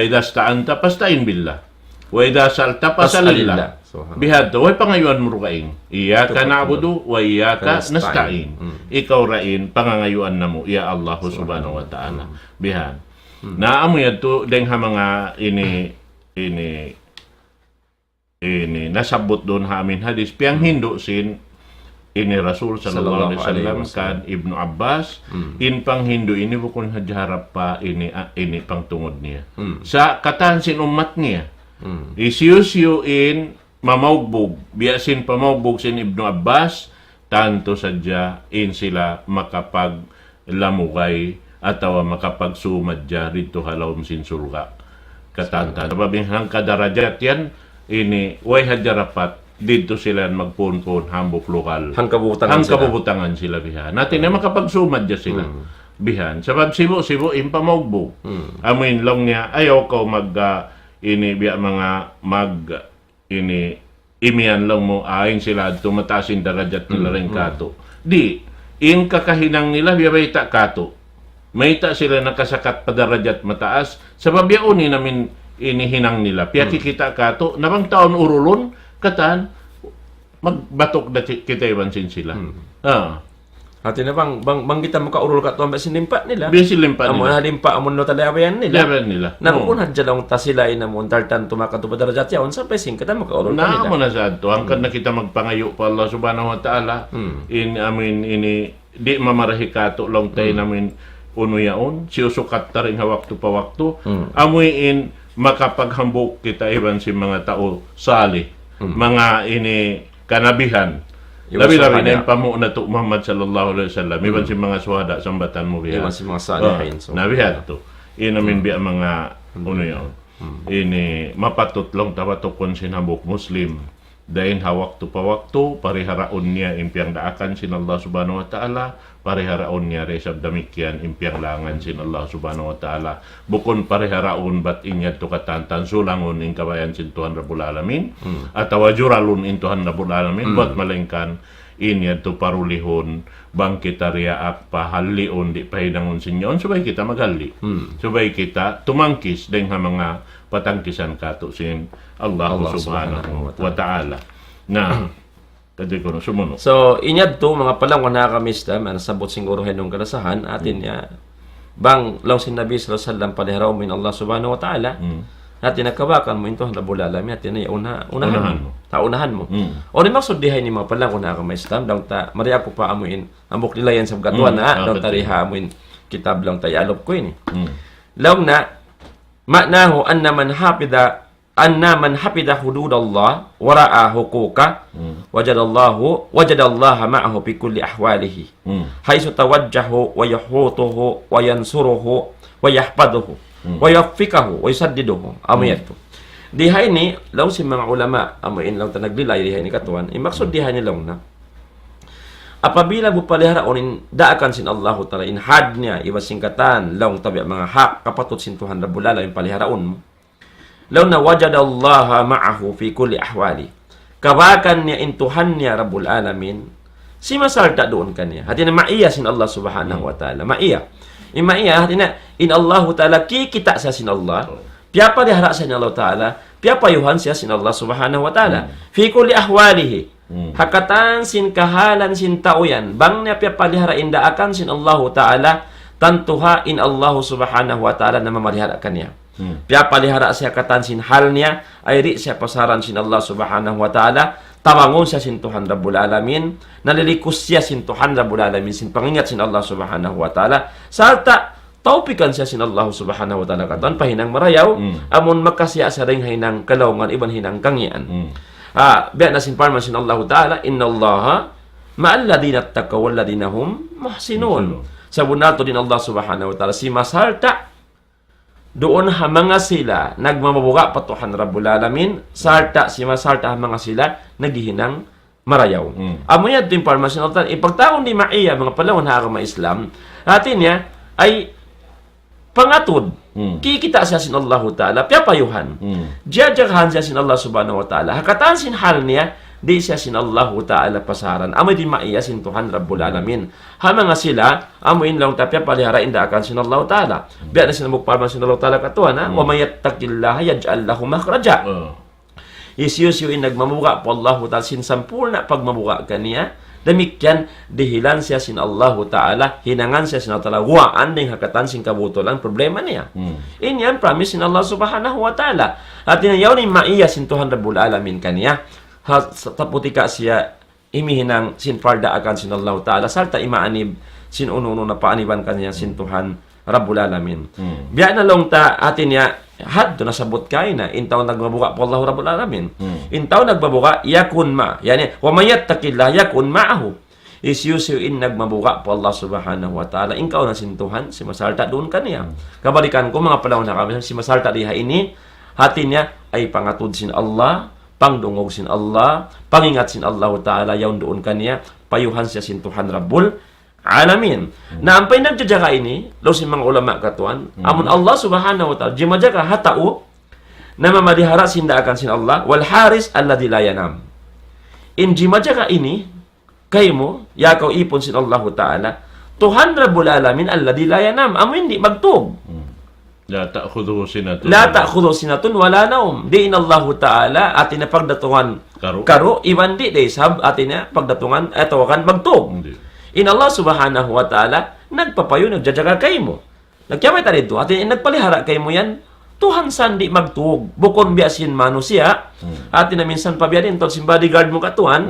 idha sta'anta pastain billah. Wa idha salta pasalillah. Bihad to, way pangayuan mo kaing. Iyaka na'budu wa iyaka nasta'in. Ikaw rain pangangayuan na mo ya Allah subhanahu wa ta'ala. Bihad. Naamo yato deng ha mga ini nasabot doon ha amin hadis piyang hindo sin ini Rasul sallallahu alaihi wasallam kan Ibnu Abbas in pang Hindu ini bukon hajarap pa ini pangtungod niya sa katan sin umat niya isiyo in mamaugbog biasin pamaugbog sin Ibnu Abbas tanto sadya in sila makapag lamukay atawa makapagsumadya rito halawm sin surga katanta babing hang kadarajat yan ini way hajarapat dito sila magpunpun hambok lokal. Hangkabubutangan sila bihan. Natin na makapagsumad dyan sila. Bihan. Sabab sibo impamogbo. Amin lang niya, ayaw ko ini biya mga imian lang mo, ayon sila tumatasin darajat nila rin kato. Di, in kakahinang nila, biya bayta kato. Mayta sila nakasakat pa darajat mataas. Sabab yaon namin inihinang nila. Piya kikita kato, nabang taon urulon, katan, magbatok na kita iwansin sila. Hati na bang kita makaurol ka tuwang sinimpa nila. Sinimpa nila. Amon halimpa, amon no talayabayan nila. Laban nila. Namun hadjalong tasila inamon tartan tumakatupa darajat yaon sa pesing kita makaurol ka nila. Naamon na sa ato. Hangkad na kita magpangayo pa Allah subhanahu wa ta'ala. Di mamarahi kato long tayo namin uno yaon. Siusukat ta rin hawak to pa wakto. Amoy makapaghambok kita iban si mga tao sali. Mga kanabihan. Labi-labi na yung pamu na to Muhammad sallallahu alaihi wasallam. Iban si mga suhada sambatan mo biya. Iban si mga salihin. Nabihan to. Inamin biya mga uno yun. Mapatutlong tawatukon sinabok Muslim. Dahin hawak to pawakto, pariharaon niya impyang daakan sin Allah subhanahu wa ta'ala, pariharaon niya resab damikyan impyang langan sin Allah subhanahu wa ta'ala. Bukon pariharaon bat inyad to katantan sulangon in kabayan sin Tuhan Rabbul Alamin, at awajuralun in Tuhan Rabbul Alamin, buat malengkan inyad to parulihon, bangkitaria ak pahalion di pahinangon sinyon, subay kita magali. Subay kita tumangkis deng ha mga patangkisan kato sin Allah subhanahu wa ta'ala. Na Kadi ko no sumuno. So, inyad to, mga palang wana kamistam, nasabot siguro henong kalasahan, atin ya, bang, lang si Nabi sallallahu alaihi wasallam paliharaw min Allah subhanahu wa ta'ala, atin nakawakan mo ito, nabulalami, atin na unahan mo. Taunahan mo. O ni maksud dihay ni mga palang wana kamistam, dang ta, mariya po pa amuin, amok nila yan sa gatuan na, dang tariha amuin, kitab lang tayo alop ko ini. Law na, ma'nahu anna man hafida hududallah wa ra'a huquqa wajadallaha ma'ahu fi kulli ahwalihi haythu tawajjahu wa yahutuhu wa yansuruhu wa yahfaduhu wa yaffiqahu wa yusaddiduhu amayat to dihay ni law si mga ulama amain lang ta naglilay dihay ni katuan imaksud dihay ni lang na apabila mo paliharaonin daakan sin Allahu ta'ala in had niya iwas singkatan lang tabi mga hak kapatot sin Tuhan Rabbulala yung paliharaon mo law na wajadallaha ma'ahu fi kulli ahwali kawakan niya intuhan niya Rabbul Alamin si masalta doon kanya hati na maiya sin Allah subhanahu wa ta'ala maiya hati na in Allahu ta'ala kikita sa sin Allah piya palihara sa Allah ta'ala piya payuhan siya sin Allah subhanahu wa ta'ala fi kulli ahwalihi hakatan sin kahalan sin tauyan bang niya piya palihara indaakan sin Allahu ta'ala tantuha in Allahu subhanahu wa ta'ala na mamalihara kanya piya palihara siya katan sin hal niya ay ri siya pasaran sin Allah subhanahu wa ta'ala tawangon siya sin Tuhan Rabbul Alamin nalilikos siya sin Tuhan Rabbul Alamin sin pangingat sin Allah subhanahu wa ta'ala salta taupikan siya sin Allah subhanahu wa ta'ala katan pahinang marayaw amon makasya sa ring hinang kalawngan iban hinang kangian biya na sin parman sin Allah ta'ala inna Allah ma'al ladina taqaw wal ladina hum muhsinun sa bunato din Allah subhanahu wa ta'ala si masalta doon mga sila nagmamabuga patuhan Rabbul Alamin sarta si masarta mga sila naghihinang marayaw amoy din information natin ipagtaon ni maiya mga palawon ha mga Islam atin niya ay pangatod kikita siya sin Allah ta'ala piyapayuhan jajaghan siya sin Allah subhanahu wa ta'ala hakatan sin hal niya di siya sin Allah ta'ala pasaran amoy din maiya sin Tuhan Rabbul Alamin ha mga sila amoy lang tapya palihara indaakan sin Allah ta'ala biya na sinamugparman sin Allah ta'ala katuan wa mayattaqillaha yaj'al lahu makhraja isyusyuin nagmamuga po Allah ta'ala sin sampurna pagmamuga kaniya damikyan dihilan siya sin Allah ta'ala hinangan siya sin Allah ta'ala waan ding hakatan sin kabutolan problema niya inyan promise sin Allah subhanahu wa ta'ala at inayaw ni maiya sin Tuhan Rabbul Alamin kaniya taputika siya imihinang sin farda akan sin Allah ta'ala salta imaanib sin uno na paaniban kanya sin Tuhan Rabbul Alamin biya na long ta atin niya had do nasabot kay na intaw nagmabuka po Allah Rabbul Alamin intaw nagmabuka yakun ma yani wa mayattaqillah yakun ma'ahu isyusyuin nagmabuka po Allah subhanahu wa ta'ala inkaw na sin Tuhan si masalta doon kaniya kabalikan ko mga panahon na kami si masalta diha ini hati niya ay pangatud sin Allah pangdungog sin Allah, pangingat sin Allah ta'ala yawn doon kaniya, payuhan siya sin Tuhan Rabbul Alamin. Na ampay nagjajaga ini, law sin mga ulama katuan, amon Allah subhanahu wa ta'ala, jimajaga hatao, na mamadihara sin daakan sin Allah, wal haris alladhi la yanam. In jimajaga ini, kayo mo, yakaw ipon sin Allah ta'ala, Tuhan Rabbul Alamin alladhi la yanam. Amo hindi magtug. La ta'khudhuhu sinatun. La ta'khudhuhu sinatun wala naum. Diin Allah Ta'ala atin na pagdatungan karo iwan di sab atin na pagdatungan tawakan magtog. In Allah Subhanahu wa Ta'ala nagpapayo nagjajaga kay mo. Nagkamay ta dito atin nagpalihara kay mo yan. Tuhan sandi magtug bukon biasin manusia atin na minsan pabiya din tol sin bodyguard mo katuan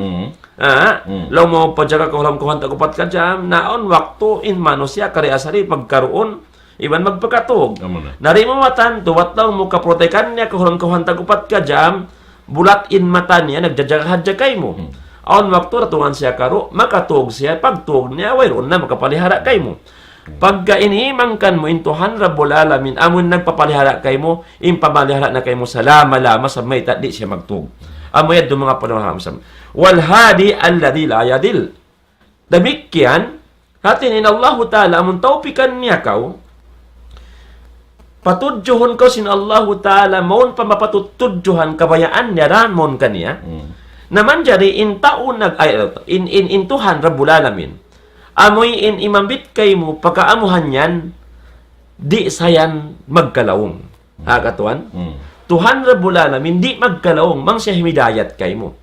law mo pajaga ko hulam ko hanta kupat ka jam naon waktu in manusia kari asari pagkaroon iban magpakatog. Nari mo matan, tuwat lang mo kaprotekan niya, kahulang tagupat ka jam, bulat in mata niya, nagjajagahadja kay mo. Aon waktu ratungan siya karo, makatog siya, pagtog niya, wayroon na makapalihara kay mo. Pagka inimangkan mo, intuhan Rabbul Alamin, amon nagpapalihara kay mo, impapalihara na kay mo sa lama-lama sa may di siya magtog. Amoy at mga panahon hamsam. Walhadi alladhi la yadil. Damikyan, hatin in Allah Ta'ala, amon taupikan niya kaw, patudjuhon ko sin Allah Ta'ala maun pa mapatutudjuhan kabayaan niya ramon kaniya naman jari in taon in Tuhan Rabbul Alamin amoy in imambit kay mo pagkaamuhan yan di sayan magkalawong katuan Tuhan Rabbul Alamin di magkalawong mang siya himidayat kay mo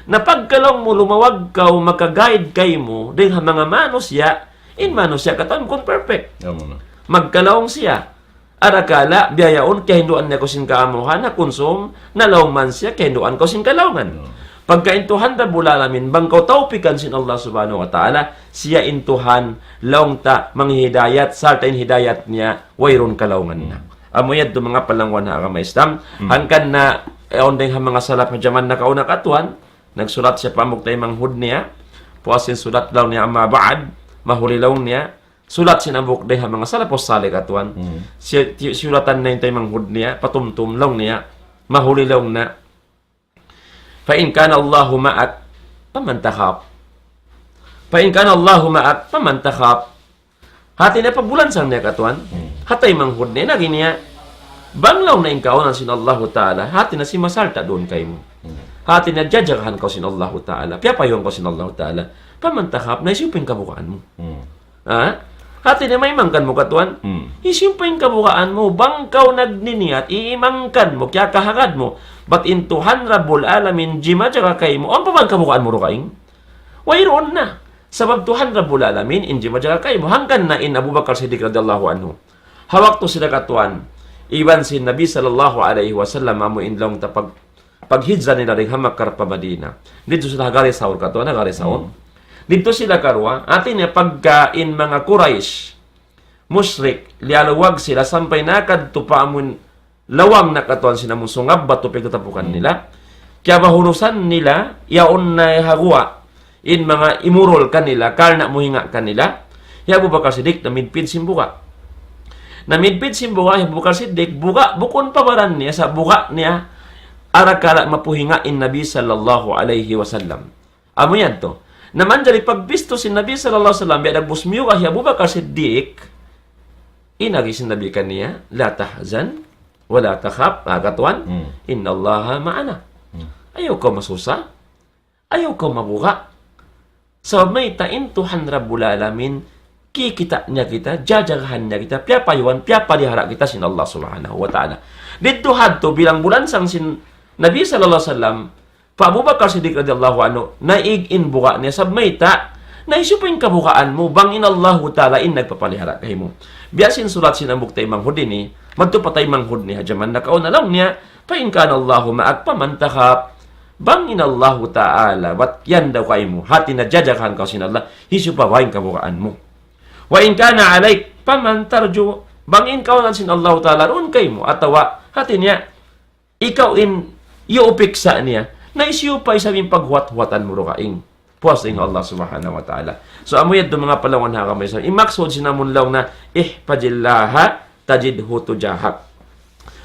Na pagkalong mo lumawag ka, makaguide kay mo, din mga manusya, in manusya katon kung perfect. Amo na. Magkalawang siya. Arakala, biyayaon, kahinduan niya ko sin kaamuhan, na konsum, nalawang man siya, kahinduan ko sin kalawangan. Pagkaintuhan na bulalamin, bangkaw taupikan sin Allah subhanahu wa ta'ala, siya intuhan, laong ta, manghidayat, sartain hidayat niya, wayron kalawangan na. Amoyad do mga palangwan na kamay Islam, hangkan na, ondeng mga salap na jaman na kauna katuan, nagsulat siya pamuktay manghud niya, puasin sulat daw niya ama baad, mahulilaw niya, sulat sinabok day mga salapos salik atuan. Sulatan na yung manghud niya, patumtum lang niya, mahulilaw na. Fa in kana Allahu ma'ak, pamantakap. Fa in kana Allahu ma'ak, pamantakap. Hati na pabulan sang niya katuan, hatay manghud niya, naging niya, banglaw na ikaw ng sinallahu ta'ala, hati na si masalta doon kay mo. Hati na jajagahan ko sinallahu ta'ala, piyapayon ko sinallahu ta'ala, pamantakap, na isipin kabukaan mo. Ha? Hati na may mangkan mo katuan, isipin kabukaan mo, bangkaw nagniniyat, iimangkan mo, kaya kahagad mo, but in 200 alamin, jima jaga kay mo, ang pabang kabukaan mo ro kaing? Wayroon na. Sabab 200 alamin, in jima jaga kay mo, hanggan na in Abu Bakar Siddiq radiyallahu anhu. Hawak to sila katuan, iban si Nabi sallallahu alaihi wasallam, amo inlong tapag paghijra nila rin hamakar pa Madina. Dito sila hagari saur katuan, hagari saur. Dito sila karwa, atin niya pagkain mga Quraysh, musyrik, lialuwag sila, sampay nakad tupamun lawang na katuan sila musungab, bato pagtatapukan nila. Kaya mahunusan nila, yaon na hagwa, in mga imurol kanila, karna muhinga kanila, Abu Bakar Siddiq na midpid simbuka. Na midpid simbuka, Abu Bakar Siddiq, buka, bukon pabaran niya, sa buka niya, arakala mapuhinga in Nabi sallallahu alaihi wasallam. Amo yan to. Naman jari pagbisto si Nabi sallallahu alaihi wasallam biya nagbusmiyo kay Abu Bakar Siddiq, inagi si Nabi kaniya, la tahzan wala takhaf, katuan, inna Allaha ma'ana. Ayaw ko masusa, ayaw ko mabuka. So may tain 200 bulalamin, kikita niya kita, jajagahan niya kita, piyapayuan, piyapalihara kita sin Allah subhanahu wa ta'ala. Dito hadto bilang bulan sang sin Nabi sallallahu alaihi wasallam, pa Abu Bakar Siddiq radhiyallahu anhu, naig-in buka niya sa mayta, na isupin kabukaan mo, bangin Allah ta'ala in nagpapalihara kay mo. Biyasin sulat sinambuk tayo manghud ni, magtupatay manghud ni hajaman na kauna lang niya, pa in kana Allahu ma'ak pamantakap, bangin Allah ta'ala, wat yan daw kay mo, hati na jajakahan ka sin Allah, hisupawain kabukaan mo. Wa in kana alayk pamantarju, bangin kaunan sin Allah ta'ala, roon kay mo, atawa, hati niya, ikaw in, iupiksa niya, na isyupay sa aming paghuat-huatan mo kaing. Puwas ng Allah subhanahu wa ta'ala. So, amuyad do mga palawan ha kamay sa imaksod sinamunlaw na ihpajillaha tajidhu tujahak.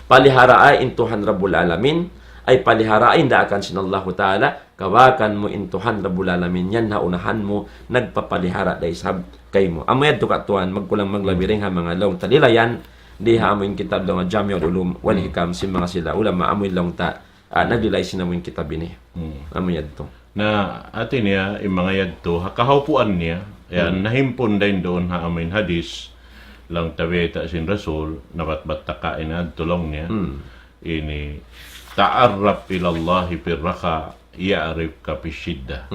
Paliharaay intuhan rabul alamin, ay paliharaay daakan sinallahu ta'ala, kawakan mo intuhan rabul alamin, yan na unahan mo, nagpapalihara da isab kay mo. Amuyad do katuan, magkulang maglabiring ha mga long talilayan, di ha amoy kitab daw nga Jami'ul Ulum wal Hikam, si mga sila ulama amoy long ta, naglilay sinamoy kitab ini. Amuyad to. Na atin niya, yung mga yadto, kahaupuan niya, yan, nahimpon din doon ha amin hadis, lang taweta sin Rasul, nabatbat takain na tulong niya, ini, ta'arrab ilallahi pirraka, ya'arif ka pisyidda.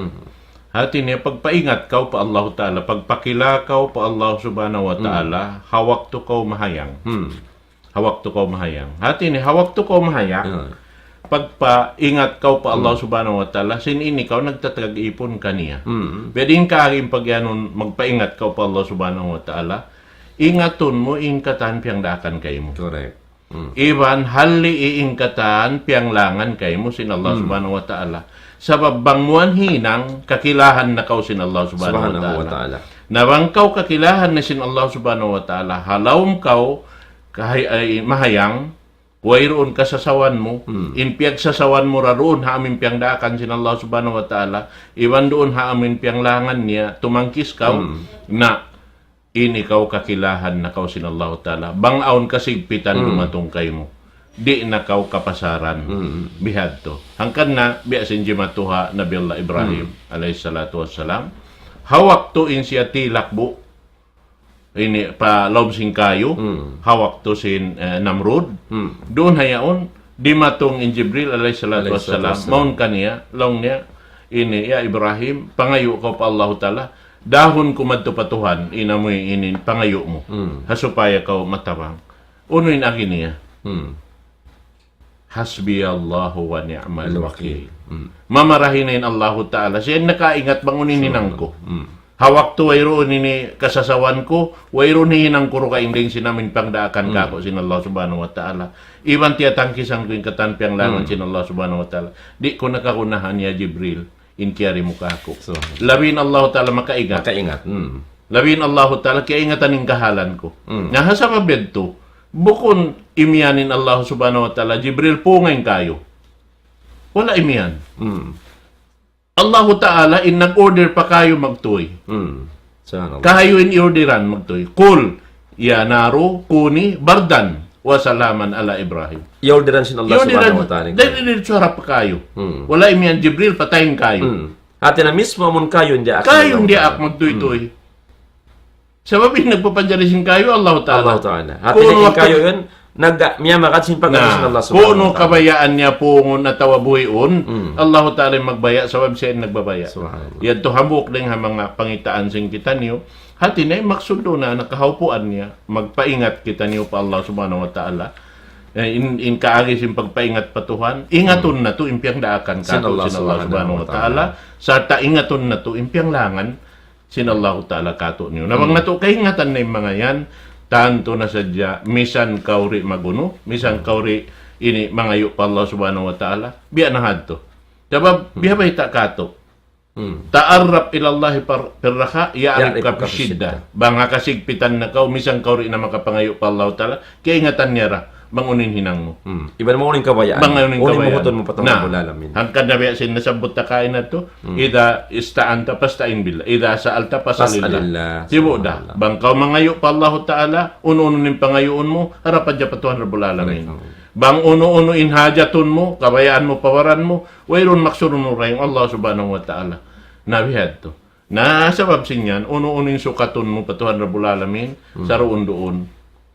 Hati niya, pagpaingat ka pa Allah Ta'ala, pagpakilakaw pa Allah Subhanahu wa Ta'ala, hawak to ka mahayang. Hawak to ka mahayang. Hati niya, hawak to ka mahayang, pagpaingat ka pa Allah Subhanahu wa Ta'ala, sin ini ka, nagtatag-ipon ka niya. Pwedeng ka aging pagyanon, magpaingat ka pa Allah Subhanahu wa Ta'ala, ingaton mo, ingkatan piyang dakan kayo mo. Correct. Iban, hali iingkatan piyang langan kayo mo, sin Allah Subhanahu wa Ta'ala. Sa babangmuan hinang, kakilahan na kaw sin Allah Subhanahu wa Ta'ala. Nabangkaw kakilahan na sin Allah Subhanahu wa Ta'ala, halawm kaw, ay mahayang, wayroon ka sasawan mo, inpiyag sasawan mo raroon ha amin piyang daakan sin Allah Subhanahu wa Ta'ala, iwan doon ha amin piyang langan niya, tumangkis kaw, na ini kaw kakilahan na kaw sin Allah Ta'ala, bangaon kasigpitan dumatong kayo mo, di na kaw kapasaran, bihad to. Hangkan na, biasin jimatuha Nabi Allah Ibrahim, alayhi salatu wassalam, hawak to in siya tilakbo, ini pa loob sing kayo, hawak to sin Namrud, doon hayaon, di matong in Jibril alayhi salatu wassalam, maun kaniya, long niya, ini ya Ibrahim, pangayo ko pa Allah Ta'ala, dahon ko madtupatuhan, inamoy inin, pangayo mo. Hasupaya ka matabang. Unoin akin niya. Hasbi Allahu wa ni'mal wakil. Mamarahinin Allah Ta'ala. Siya nakaingat bangunin ninang ko. Hawak to wayro nini kasasawan ko, wayro ni hinang kuro ka inding sinamin pangdaakan kako sin Allah Subhanahu wa Ta'ala. Iwan tiya tangkisan ko yung katanpiang langan sin Allah Subhanahu wa Ta'ala. Di ko nakakunahan niya Jibril, inkiari mo kako. So, Labin Allah Ta'ala makaingat. makaingat. Labin Allah Ta'ala kaingatan ng kahalan ko. Nga sa mabed to, bukon imiyanin Allah Subhanahu wa Ta'ala, Jibril pungay kayo. Wala imiyan. Allah Ta'ala in nag-order pa kayo magtuy. Subhanallah. Kayo in orderan magtuy. Kul, ya naro, kuni, bardan, wa salaman ala Ibrahim. I-orderan sin Allah subhanahu wa ta'ala. Dahil dito harap pa kayo. Wala imiyan Jibril, patayin kayo. Ate na mismo mun kayo hindi ak. Kayo hindi ak magtuy-tuy. Sababin nagpapanjarisin kayo Allah Ta'ala. Allah ta'ala. Ate na kayo yun, miyamakat sin pagkakas sin Allah subhanahu Puno wa ta'ala. kabayaan niya pungon at tawabuhiun, Allah Ta'ala magbaya, sabab siya nagbabaya. Subhanallah. Yan to hamok din ha mga pangitaan sing kita niyo. Hati na maksundo na nakahaupuan niya, magpaingat kita niyo pa Allah Subhanahu wa Ta'ala. In kaagi sin pagpaingat patuhan, ingaton na to impyang daakan Sin kato Allah sin Allah Subhanahu wa Ta'ala. Sarta ingaton na to impyang langan sin Allah Ta'ala kato niyo. Nawang na to kaingatan na yung mga yan, tanto na sadya, misan kauri maguno, misan kauri ini mangayo pa Allah Subhanahu wa Ta'ala, biya na hadto. Diba, biya ba ita kato? Ta'arrap ilallahi perraka, ya'arip ka pisidda. Banga kasigpitan na kau, misan kauri na makapangayo pa Allah Ta'ala, kaya ingatan niya ra, bangunin hinang mo. Iba naman uning kabayaan. Bangunin Uning kabayaan. muhuton mo patong bulalamin. Hangkad na biya sin nasabot ta kain na to, ida ista'anta pastain billah, ida sa'alta pasalillah. Pasalillah. Sibo da. Bangkaw mangayo pa Allah Ta'ala, uno-uno ning pangayoon mo, harapan dya patuhan Rabbul Alamin. Bang uno-uno in hajatun mo, kabayaan mo, pawaran mo, wayron maksurun mo rayong Allah Subhanahu wa Ta'ala. Nabihad to. Nasabab sinyan, uno-uno yung sukatun mo, patuhan Rabbul Alamin, sa roon doon,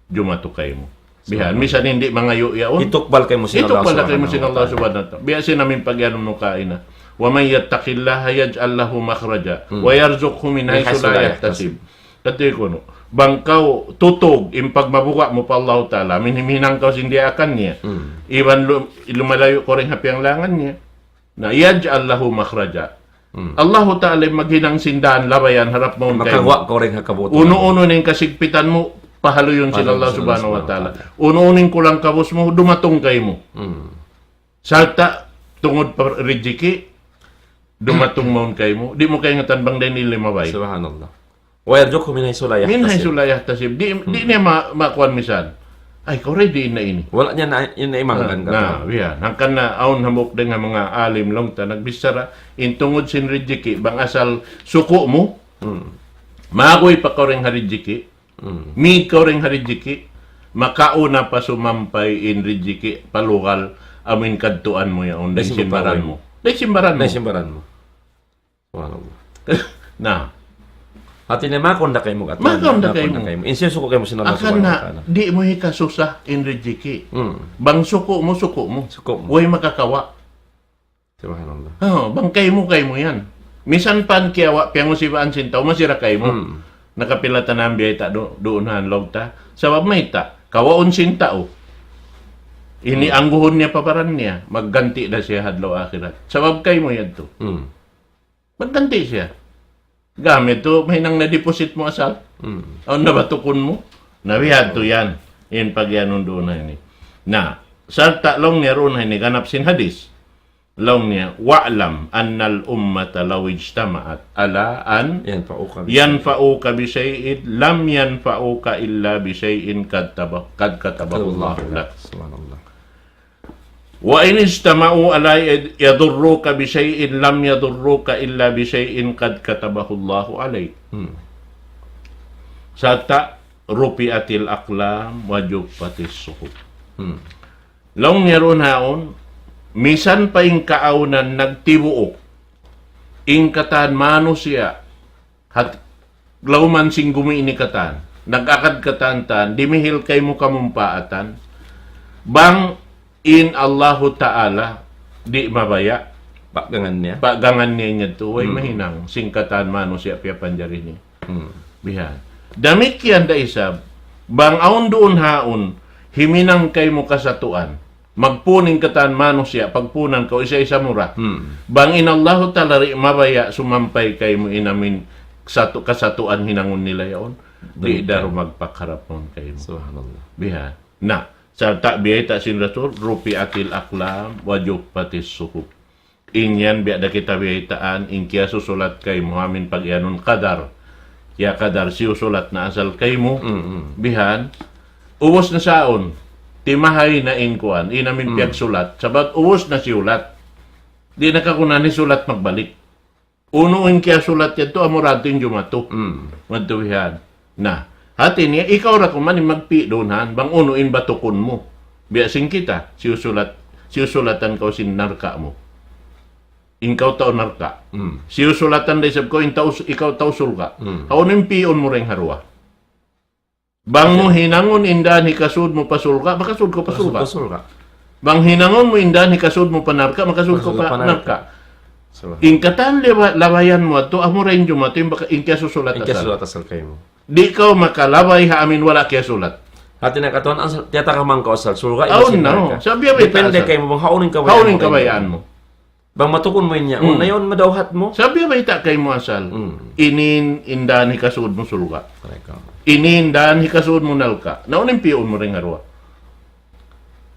jumatukay mo. Bihan, misan hindi mangayo yaon. Itukbal kayo mo sin Allah Itukbal kayo mo subhanahu sin wa Allah ta'ala. Subhanahu wa Ta'ala. Biyasin namin pag-yanom nung kain na. Wa man yattaqillaha yaj'al lahu makhraja wa yarzuqhu min haythu la yahtasib. Katoy ko no. Bangkaw tutog impag mabuka mo pa Allah Ta'ala, minhiminang kaw sindi akan niya. Iban lumalayo ko rin hapiang langan niya. Na yaj'al lahu makhraja. Allah Ta'ala maghinang sindahan labayan harap mo kayo. Makagwa ko rin hakabuto. Uno-uno ning kasigpitan mo, pahaluyon sila Allah Subhanahu wa Ta'ala. Uno-uning kulang kabos mo, dumatong kay mo. Salta, tungod pa rijiki, dumatong mo kay mo. Di mo kay nga tanbang din ilimabay. Subhanallah. Wa yarzuqhu min haythu la Min hay yahtasib. sulayah tasib. Di niya makuan misan. Ay, kore di na ini. Wala niya na yun na imanggan ka. Na, yan. Hangkan na aon hamok din nga mga alim long ta nagbisara intungod sin rijiki bang asal suko mo. Magoy pa ko ring harijiki. Mi ko ring harijiki. Makauna pa sumampay in rijiki palugal amin kadtuan mo yaon dahil simbaran mo. Dahil simbaran mo. Naisimbaran mo. Subhanallah. Na. Hati na makonda kayo mo. Makonda kayo mo. Insiyo ko kayo mo sin Allah Akan subhanahu na, wa ta'ala. di mo hikasusa in rijiki. Bang suko mo. Suko mo. Huwag makakawa. Subhanallah. Oh, bang kay mo yan. Misan pan kiyawa, piyang usibaan sintaw, masira kay mo. Nakapilatan ang biyay ta doon hanlog ta. Sabab may ta, kawaon sintao. Ini angguhon niya paparan niya, magganti na siya hadlaw akhirat. Sabab kay mo yan to. Magganti siya. Gamit to, may nang na-deposit mo asal. O nabatukon mo. Nabihad to yan. In pagyanon doon na ini. Na, sarta long niya roon na ini, ganap sin hadis. Long niya, wa'lam annal ummata law ijtama'at ala an yanfa'uka bi shay'in lam yanfa'uka illa bi shay'in kad katabahu Allah lak. Subhanallah. Wa in istama'u ala yadurruka bi shay'in lam yadurruka illa bi shay'in kad katabahu Allah alayk. Sata rupiatil aqlam wa juffatis suhuf. Long niya roon haon, misan pa yung kaaunan nagtibuok, ingkatan mano siya, hat lauman sing gumiini katan, nagakad katantan, dimihil kay mo kamumpaatan, bang in Allahu Ta'ala, di mabaya, Pagangan niya. Pagangan niya niya to, way mahinang, singkatan mano siya piya panjari ni. Bihan. Damit yan da isab, bang aon doon haon, himinang kay mo kasatuan, magpuning katan mano siya, pagpunan ka, isa-isa mura. Bang inallahu ta'ala mabaya, sumampay kay mo inamin kasatuan hinangon nila yaon, di daro magpakarap mon kay mo. Subhanallah. Bihan. Na, sa ta'biyay ta sin Rasul, rupi atil aklam, wajub patis suhub. Inyan biada kita biyaitaan, inkiya susulat kay Muhammad pagyanon kadar. Ya kadar siusulat na asal kay mo. Bihan, uwas na saon. Timahay na inkuan, inamin piag sulat. Sabat uwas na siulat. Di nakakunan ni sulat magbalik. Uno inkiya sulat yan to, amurato yung jumato. Madtuwihan. Na, hati niya, ikaw ra kuman magpi doonhan, bang unuin batukon mo. Biasing kita, siusulatan ko sinarka mo. Inkaw tao narka. Siusulatan day sab ko, ikaw tao sulka. Kaunin piyon mo ring harwa. Bang mo hinangon indan hikasud mo pasulka, makasud ko pasulka. Bang hinangon mo indan hikasud mo panarka, makasud ko panarka. Ingkatan lawayan mo ato, amo rin jumato, ingkya susulat asal. Kayo mo. Di ka makalaway ha amin wala kaya sulat. Hati na katon ang tiyata ka man ka asal sulga Aon na. Sabi ba depende kay mo bang hauning kabayaan mo. Bang matukon mo niya. Na yon madawhat mo. Sabi ba ita kay mo asal. Inin indan hikasud mo sulga. Correct. Inin dan hikasud mo nalka. Naunin piyon mo ring harwa.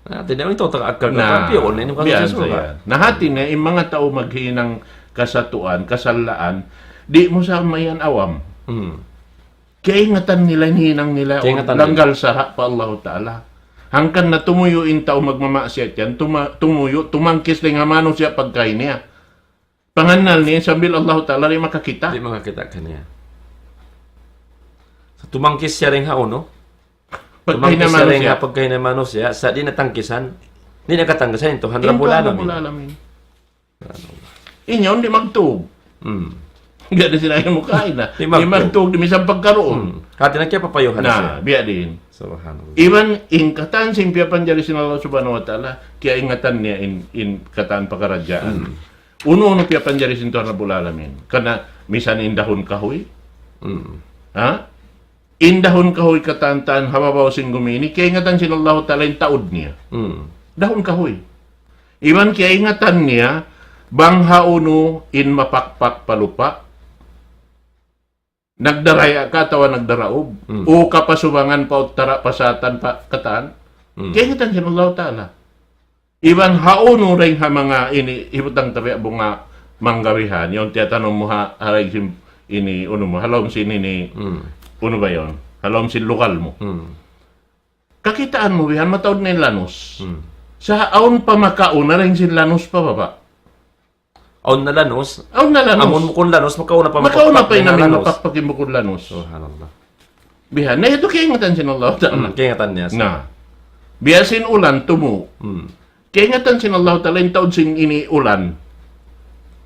Hati na ito takakal ka piyon na inyong biyan sulga. Nahati na yung mga tao maghinang kasatuan, kasalaan, di mo sa mayan awam. Kaya ingatan nila, hinang nila, o langgal sa pa Allah Ta'ala. Hangkan na tumuyo in tao magmamasyat yan, tumuyo, tumangkis lang hamano siya pagkain niya. Panganal niya, sabil Allah Ta'ala, rin makakita. Di makakita ka niya. Tumangkis siya rin haon, no? Tumangkis siya rin pagkain naman siya, sa di natangkisan, di nakatangkisan ito, handang bulalamin. Inyo, hindi magtug. Gada sila yung mukhain na. Di magtug, di misang pagkaroon. Hati na kaya papayuhan siya. Na, biya din. Subhanallah. Iban ingkatan simpya panjari sin Allah Subhanahu wa Ta'ala, kaya ingatan niya in katan pakaradyaan. Uno piya panjari sin Tuhan Rabbul Alamin. Kana misan indahon kahoy. Ha? Indahon kahoy katantan hababaw sin gumini, kaya ingatan sin Allah Ta'ala yung taod niya. Dahon kahoy. Iban kaya ingatan niya, bangha uno in mapakpak palupa, nagdaraya ka, tawa nagdaraob. O kapasubangan pa o tara pasatan pa kataan. Kaya hitan siya Allah Ta'ala. Iban hauno rin ha mga ini, ibutang tabi bunga manggawihan. Yung tiyatanong mo ha, haray sim, ini, uno mo, halom sin ini, uno ba yun? Halom sin lokal mo. Kakitaan mo, bihan, matawad na yung lanos. Sa aon pa makauna rin sin lanos pa baba. Aon na lanos. Amon mo kung lanos, makauna pa makauna pa namin mapakpakin mo kung lanos. Subhanallah. Bihan, na ito kaya ingatan sin Allah Ta'ala. Kaya ingatan niya. Na. Biyasin ulan, tumo. Kaya ingatan sin Allah Ta'ala, yung taon sin ini ulan.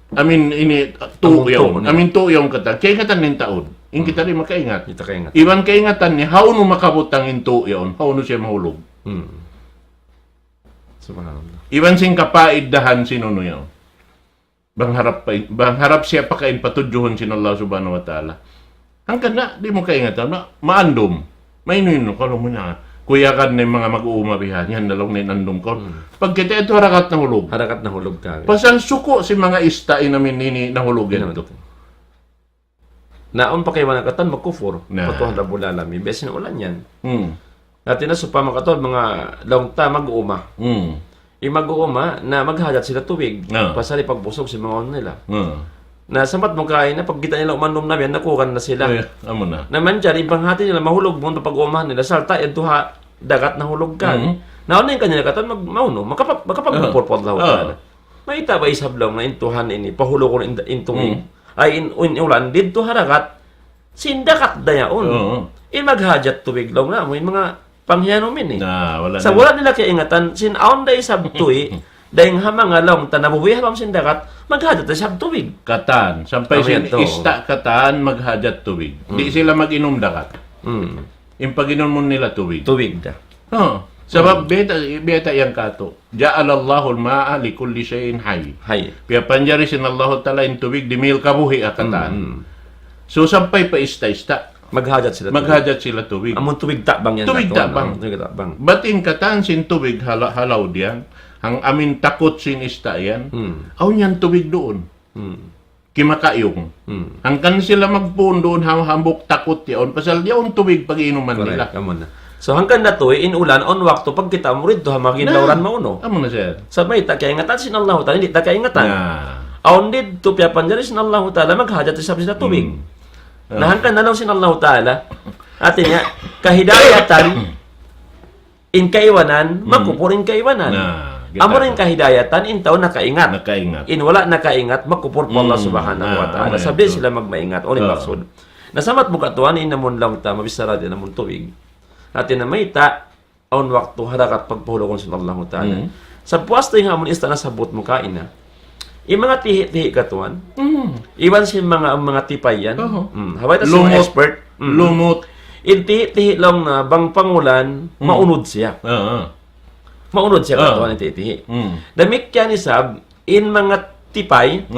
Ini tuyaw. Tuyaw kata. Kaya ingatan ng taon. Yung kita rin makaingat. Kita kaingat. Iban kaya ingatan niya, how no makabutang yung tuyaw, how no siya mahulog. Subhanallah. Iban sin kapaiddahan sinuno yun. Bang harap siya pakain patudyohon sin Allah Subhanahu wa Ta'ala. Hanggang na, di mo kaingatan na, maandom. May inuin, kalau mo na, kuya ka na yung mga mag-uumabihan, yan nalong na inandom ko. Pag kita ito, harakat na hulog. Harakat na hulog ka. Pasal suko si mga istain namin nini nahulugan ito. Naon pa kayo manakatan, magkufur. Na. Patuhan Rabbul Alamin. Besin ulan yan. Natin na supa makatod, mga longta mag-uuma. Mag-uuma na maghadat sila tubig. Pasali pagbusog si mga nila. Na samat mo kain na, pag kita nila umanom na yan, nakukan na sila. Amo na. Naman dyan, ibang hati nila, mahulog mo pag umahan nila. Salta, ito ha, dagat na hulog ka. Naon na yung kanya nakatan, mauno, makapag-pupur po Allah. May ita ba isablaw na intuhan ini, pahulog ko na intungig. Ay, ulan, dito harakat, sindakat dayaon. Maghajat tubig lang na mo, yung mga pangyanumin sa wala nila kaya ingatan, sinaon day sabtuy, dahil hamang along, tanabubuhay hamang sindakat, maghajat na sabtuig. Katan. Sampay sin ista katan, maghajat tubig. Di sila mag-inom dakat. Yung pag-inom mo nila tubig. Tubig da. Sabab beta yang kato. Ja'alallahu al-ma'a li kulli shay'in hayy. Hay. Kaya panjari sinallahu ta'ala in tubig di mil kabuhi akataan. So sampay pa ista-ista. Maghajat sila. Maghajat sila tubig. Amon tubig takbang yan. Tubig takbang. Tubig takbang. Batin kataan sin tubig halaw diyan. Ang amin takot sin ista yan. Aw niyan tubig doon. Kimakayong. Ang kan sila magpuon doon hambok takot yaon. Pasal yaon tubig pag inuman nila. Correct. Amon na. So hanggang na to, inulan, on wakto, pag kita mo rito, maginlauran mo no. Amo na sir. Sabay, takaingatan sinallahu ta'ala, hindi takaingatan. Na. Aon dito, piyapan dyan sinallahu ta'ala, maghajat sa sila tubig. Nahangkan na lang sinallahu ta'ala, atin niya, kahidayatan, in kaiwanan, makupurin kaiwanan. Amo rin kahidayatan, in tao nakaingat. Nakaingat. In wala nakaingat, makupur po Allah subhanahu wa ta'ala. Sabi sila magmaingat, o rin maksud. Nasamat mo katuan, inamon lang ta, mabisara din namon tubig. Atin na may ta, aon waktu harakat pagpahulokon sinallahu ta'ala. Sa puwasto yung hamon ista nasabot mo kain na. Yung mga tihi-tihi katuan, iwan si mga tipay yan. Habay ta sa mga expert. Lumot. In tihi-tihi lang na bang pangulan, maunod siya. Maunod siya katuan yung tihi-tihi. Damik yan isab, in mga tipay,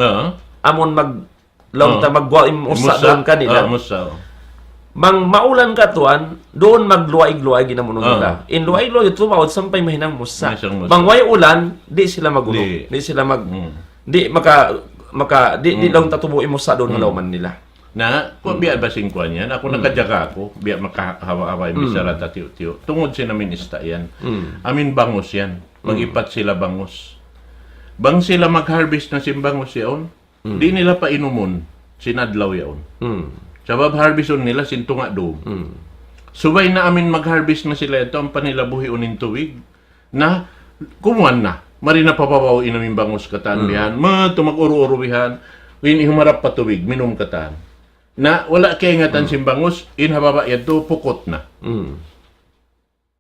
amon magwa imusa doon kanila. Mang maulan katuan, doon magluwaig-luwaig ginamuno nila. In luwaig-luwaig, tumawad sampay mahinang musa. Bang way ulan, di sila magulo. Di sila di lang tatubo imusa doon halaman nila. Na, kung biya basing kuan yan, ako nagkadyaga ako, biya makahawa-hawa yung bisara tatiyo-tiyo. Tungod sila minista yan. Amin bangos yan. Mag-ipat sila bangos. Bang sila mag-harvest na simbangos yaon, di nila pa inumon, sinadlaw yaon. Sabab harveston nila sintunga do. Subay na amin mag-harvest na sila ito ang panilabuhi unin tuwig na kumuan na. Mari na papabaw inamin bangus kataan bihan. Tumag-uro-uro bihan. Humarap pa tuwig, minom kataan. Na wala kay ingatan simbangus, inhababa yato pukot na.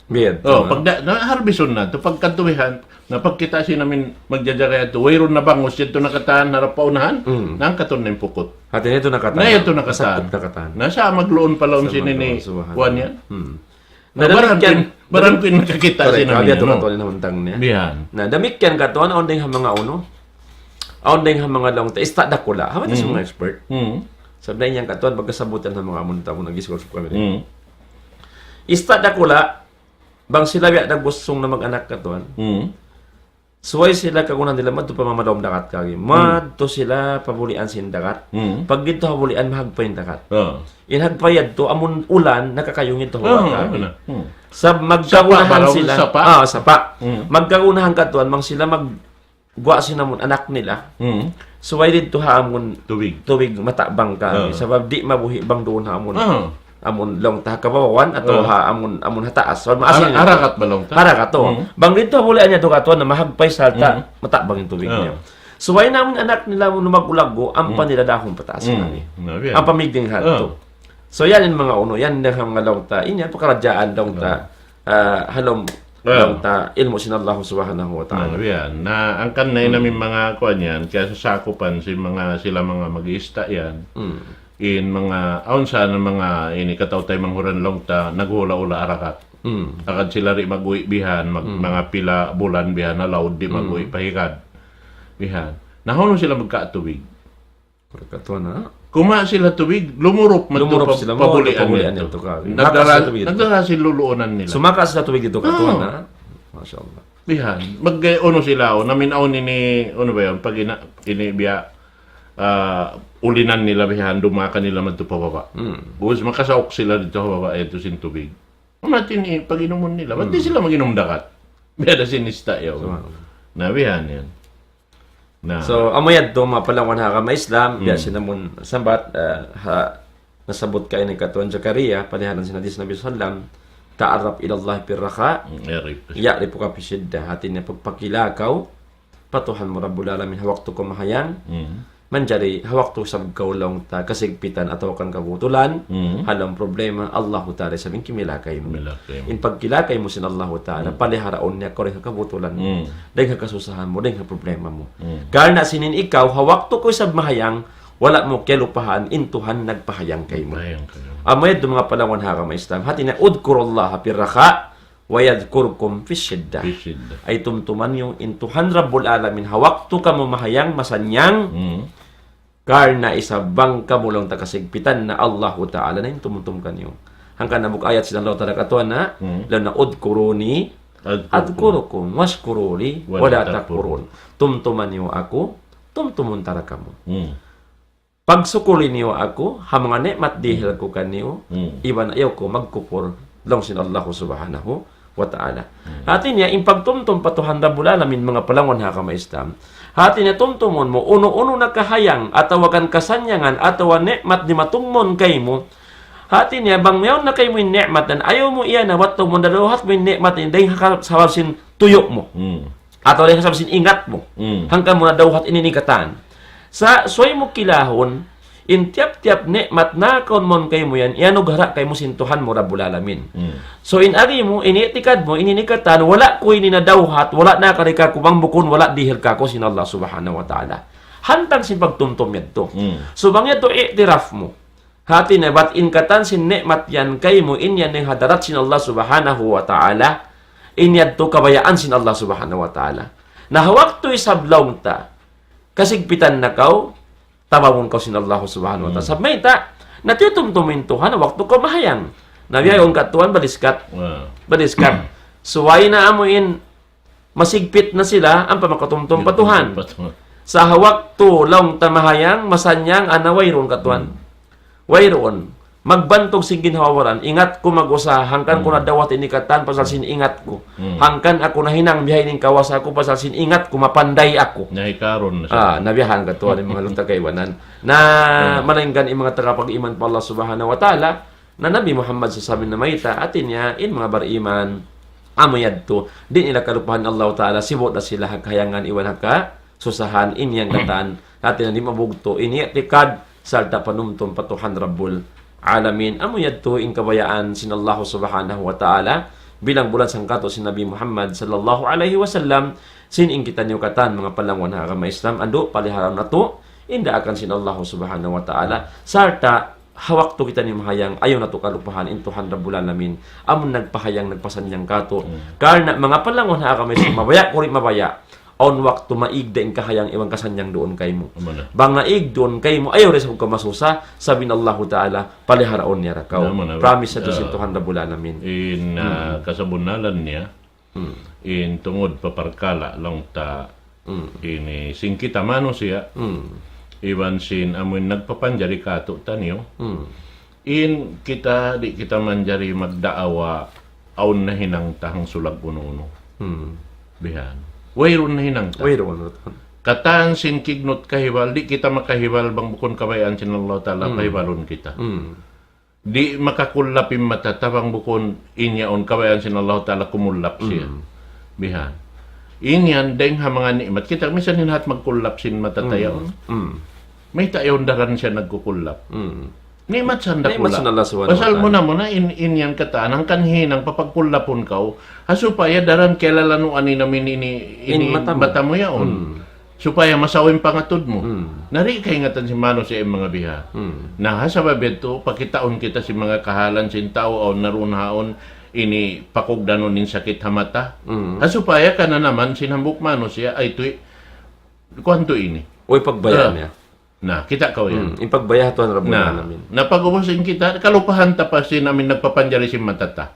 Biyad. Pag na-harveston na to pagkatuwihan na pagkita si namin magjajaga ito, wayron na bangus ito nakataan harap paunahan, nang katon na yung pukot. Hatin ito nakataan. Na ito nakataan. Nasa magloon pa lang si nini Juan yan. Barang ko yung nakakita si namin. Kaya ito katuan na huntang niya. Bihan. Na damik yan katuan, aon din mga uno. Aon din mga long ta. Istada ko la. Hawa sa mga expert. Sabi niyan katuan, pagkasabutan ng mga amunta mo nag-isgol sa kami. Istada ko la, bang sila biya nagbusong na mag-anak katuan. Suway sila kagunan nila madto pa mamadawm dakat kagi. Madto sila pabulian sin dakat. Pag dito habulian mahagpay dakat. Inhagpayad to amon ulan nakakayungit to kagi. Sa magkagunahan sila. Sapa. Magkagunahan katuan mang sila magwa sinamon anak nila. Suway dito ha amon tubig matabang kagi. Sabab di mabuhi bang doon ha amon. Amon long ta kabawawan ato ha amon hataas. So maasin harakat balong ta. Harakat to. Bang dito bulian niya to katuan na mahagpay salta matabang yung tubig niya. So way namon anak nila mo magulaggo ang panila dahon pataas kami. Ang pamigding hadto. So yan yung mga uno, yan yung mga long ta. Inya pakaradyaan long ta halom long ta ilmo sinallahu subhanahu wa ta'ala. Yan. Na ang kanay namin mga kuan yan kaya sasakupan sila mga mag-iista yan. In mga aunsa ng mga ini kataw tay manghuran long ta naghula-ula arakat. Akad sila ri mag-uwi bihan mga pila bulan bihan allowed di mag-uwi pahikad. Bihan. Nahono sila magkaatubig. Katuan na. Kuma sila tubig, lumurop sila pabulian nito. Nagdara sila luluonan nila. Sumakas sa tubig dito katuan na. Masyaallah. Bihan. Mag-ono sila nami-aw ni ano ba yun pag ini biya ulinan nila bihan, dumaka nila man ito pababa. Bus makasaok sila dito pababa, ito sin tubig. Natin pag inumon nila, ba't di sila mag-inom dakat? Biya na sinista yaw. Nabihan yan. So, amayad to, mapalawan ha ka ma-Islam, biya sinamon sambat, nasabot kayo ng katuan Zakaria, palihanan sinadis Nabi Sallam, ta'arap ilallah pirraka, ya'ri po ka pisidda, hatin na pagpakilakaw, patuhan mo Rabbul Alamin, hawak to kumahayan, manjari hawak to sa kaulong ta kasigpitan atau kan kabutulan halang problema Allahu Ta'ala sabing kimilakay mo in pagkilakay mo sin Allahu Ta'ala paliharaon niya kore kabutulan mo dahil kasusahan mo dahil problema mo karna sinin ikaw hawak to ko sa mahayang wala mo kelupahan intuhan nagpahayang kay mo amay do mga palawan ha ka Islam hati na udkurullah pirraka wa yadhkurkum fi syiddah. Pisid. Ay tumtuman yung intuhan Rabbul Alamin. Hawakto ka mo mahayang masanyang karna isabang ka mo lang takasigpitan na Allahu Ta'ala na yung tumtum kanyo. Hangkan na ayat silang Allah Ta'ala katuan na na udkuruni adkurukum waskuruli wala takfurun. Tumtuman niyo ako, tumtumun tara kamo. Pagsukuli niyo ako, ha mga nikmat dihil ko kaniyo, iwan ayaw ko magkupor lang sin Allah subhanahu wa ta'ala. Hati niya, impagtumtum patuhan Rabbul Alamin mga palangon ha kamaistam. Hati niya tumtumon mo, uno-uno nakahayang, atawagan kasanyangan, atawa nikmat di matungmon kay mo. Hati niya, bang mayon na kay mo yung nikmat, dan ayaw mo iyan na watong mo dalawahat mo yung nikmat, dahil sawasin tuyok mo. Ataw dahil sawasin ingat mo. Hanggang mo na dawhat ininikatan. Sa soy mo kilahon, in tiap-tiap nikmat na kaon mon kay mo yan, iyan ugara kay mo sintuhan mo Rabbul Alamin. So in agi mo, initikad mo, ininikatan, wala ko ininadawhat, wala na karika kubang bukon, wala dihil ka ko sin Allah subhanahu wa ta'ala. Hantang sin pagtumtom yadto. So bang yato i'tiraf mo. Hati na bat in katan sin nikmat yan kay mo, in yan ng hadarat sin Allah subhanahu wa ta'ala, in yadto kabayaan sin Allah subhanahu wa ta'ala. Nahawak to isablong ta, kasigpitan na kaw, tabawon kaw sin Allah subhanahu wa ta'ala. Sabay ta, natiutumtumin tuhan, waktu ko mahayang. Nabiyayon katuan, baliskat. Baliskat. Suway na amuin, masigpit na sila, ang pamakatumtum patuhan. Sa hawak to, laong tamahayang, masanyang, anawayron katuan. Wayron, magbantog sin ginhawaran, ingat ko mag-usa, hangkan ko na dawat inikatan, pasal sin ingat ko. Hangkan ako na hinang bihay ning kawas ako, pasal sin ingat ko, mapanday ako. Nahikaron na siya. Nabiyahan ka to, mga luntag kaiwanan. Na malinggan yung mga tagapag-iman pa Allah subhanahu wa ta'ala, na Nabi Muhammad sasabi na mayta, atin niya, in mga bariman, amayad to, din ila kalupahan Allah ta'ala, sibot na sila hagkayangan, iwan haka, susahan, inyang katan, atin na di mabugto, iniyatikad, salta panumtum patuhan Rabbul Alamin. Amo yadto in kabayaan sin Allah subhanahu wa ta'ala bilang bulan sangkato sin Nabi Muhammad sallallahu alaihi wasallam sin ingkitan niyo katan mga palangwan ha kama Islam ando paliharan nato inda akan sin Allah subhanahu wa ta'ala sarta hawak to kita ni mahayang ayo na to kalupahan intuhan Rabbul Alamin amon nagpahayang nagpasanyang kato karna mga palangwan ha kama Islam mabaya kuri mabaya on waktu maigda in kahayang iwang kasanyang doon kay mo. Bang naig doon kay mo, ayaw rin sa kong masusa, sabi ng Allah Ta'ala, paliharaon niya rakaw. Promise sa Diyos ito handa bula namin. In kasabunalan niya, in tungod paparkala lang ta, in singkita mano siya, iwan sin amun nagpapanjari kato tanyo, in kita, di kita manjari magdaawa, aun na hinang tahang sulag uno-uno. Bihan. Wayron na hinang ta. Wayron. Kataan sin kignot kahibal, di kita makahibal bang bukon kabayaan sin Allah Ta'ala, kahibalon kita. Di makakulapin mata, tabang bukon inyaon kabayaan sin Allah Ta'ala, kumulap siya. Bihan. Inyan, deng ha mga ni'mat. Kita, misan hinahat magkulap sin matatayaon. May tayon daran siya nagkukulap. Ni'mat sanda kula. Pasal mo na inyan kataan, ang kanhinang papagkulapon kaw, supaya daran kelalanuan ni namin ini mata mo yaon. Supaya masawin pangatod mo. Nari kay ngatan si Mano si mga biha. Na sa babento, pakitaon kita si mga kahalan sin tao o narunhaon ini pakugdanon nin sakit hamata. Supaya ka na naman sinambuk Mano siya ay tuy kwanto ini. Uy pagbayan niya. Na, kita ko yan. Ipagbaya to ang Rabbul Alamin. Napag-uwasin kita, kalupahan tapasin namin nagpapanjari si matata.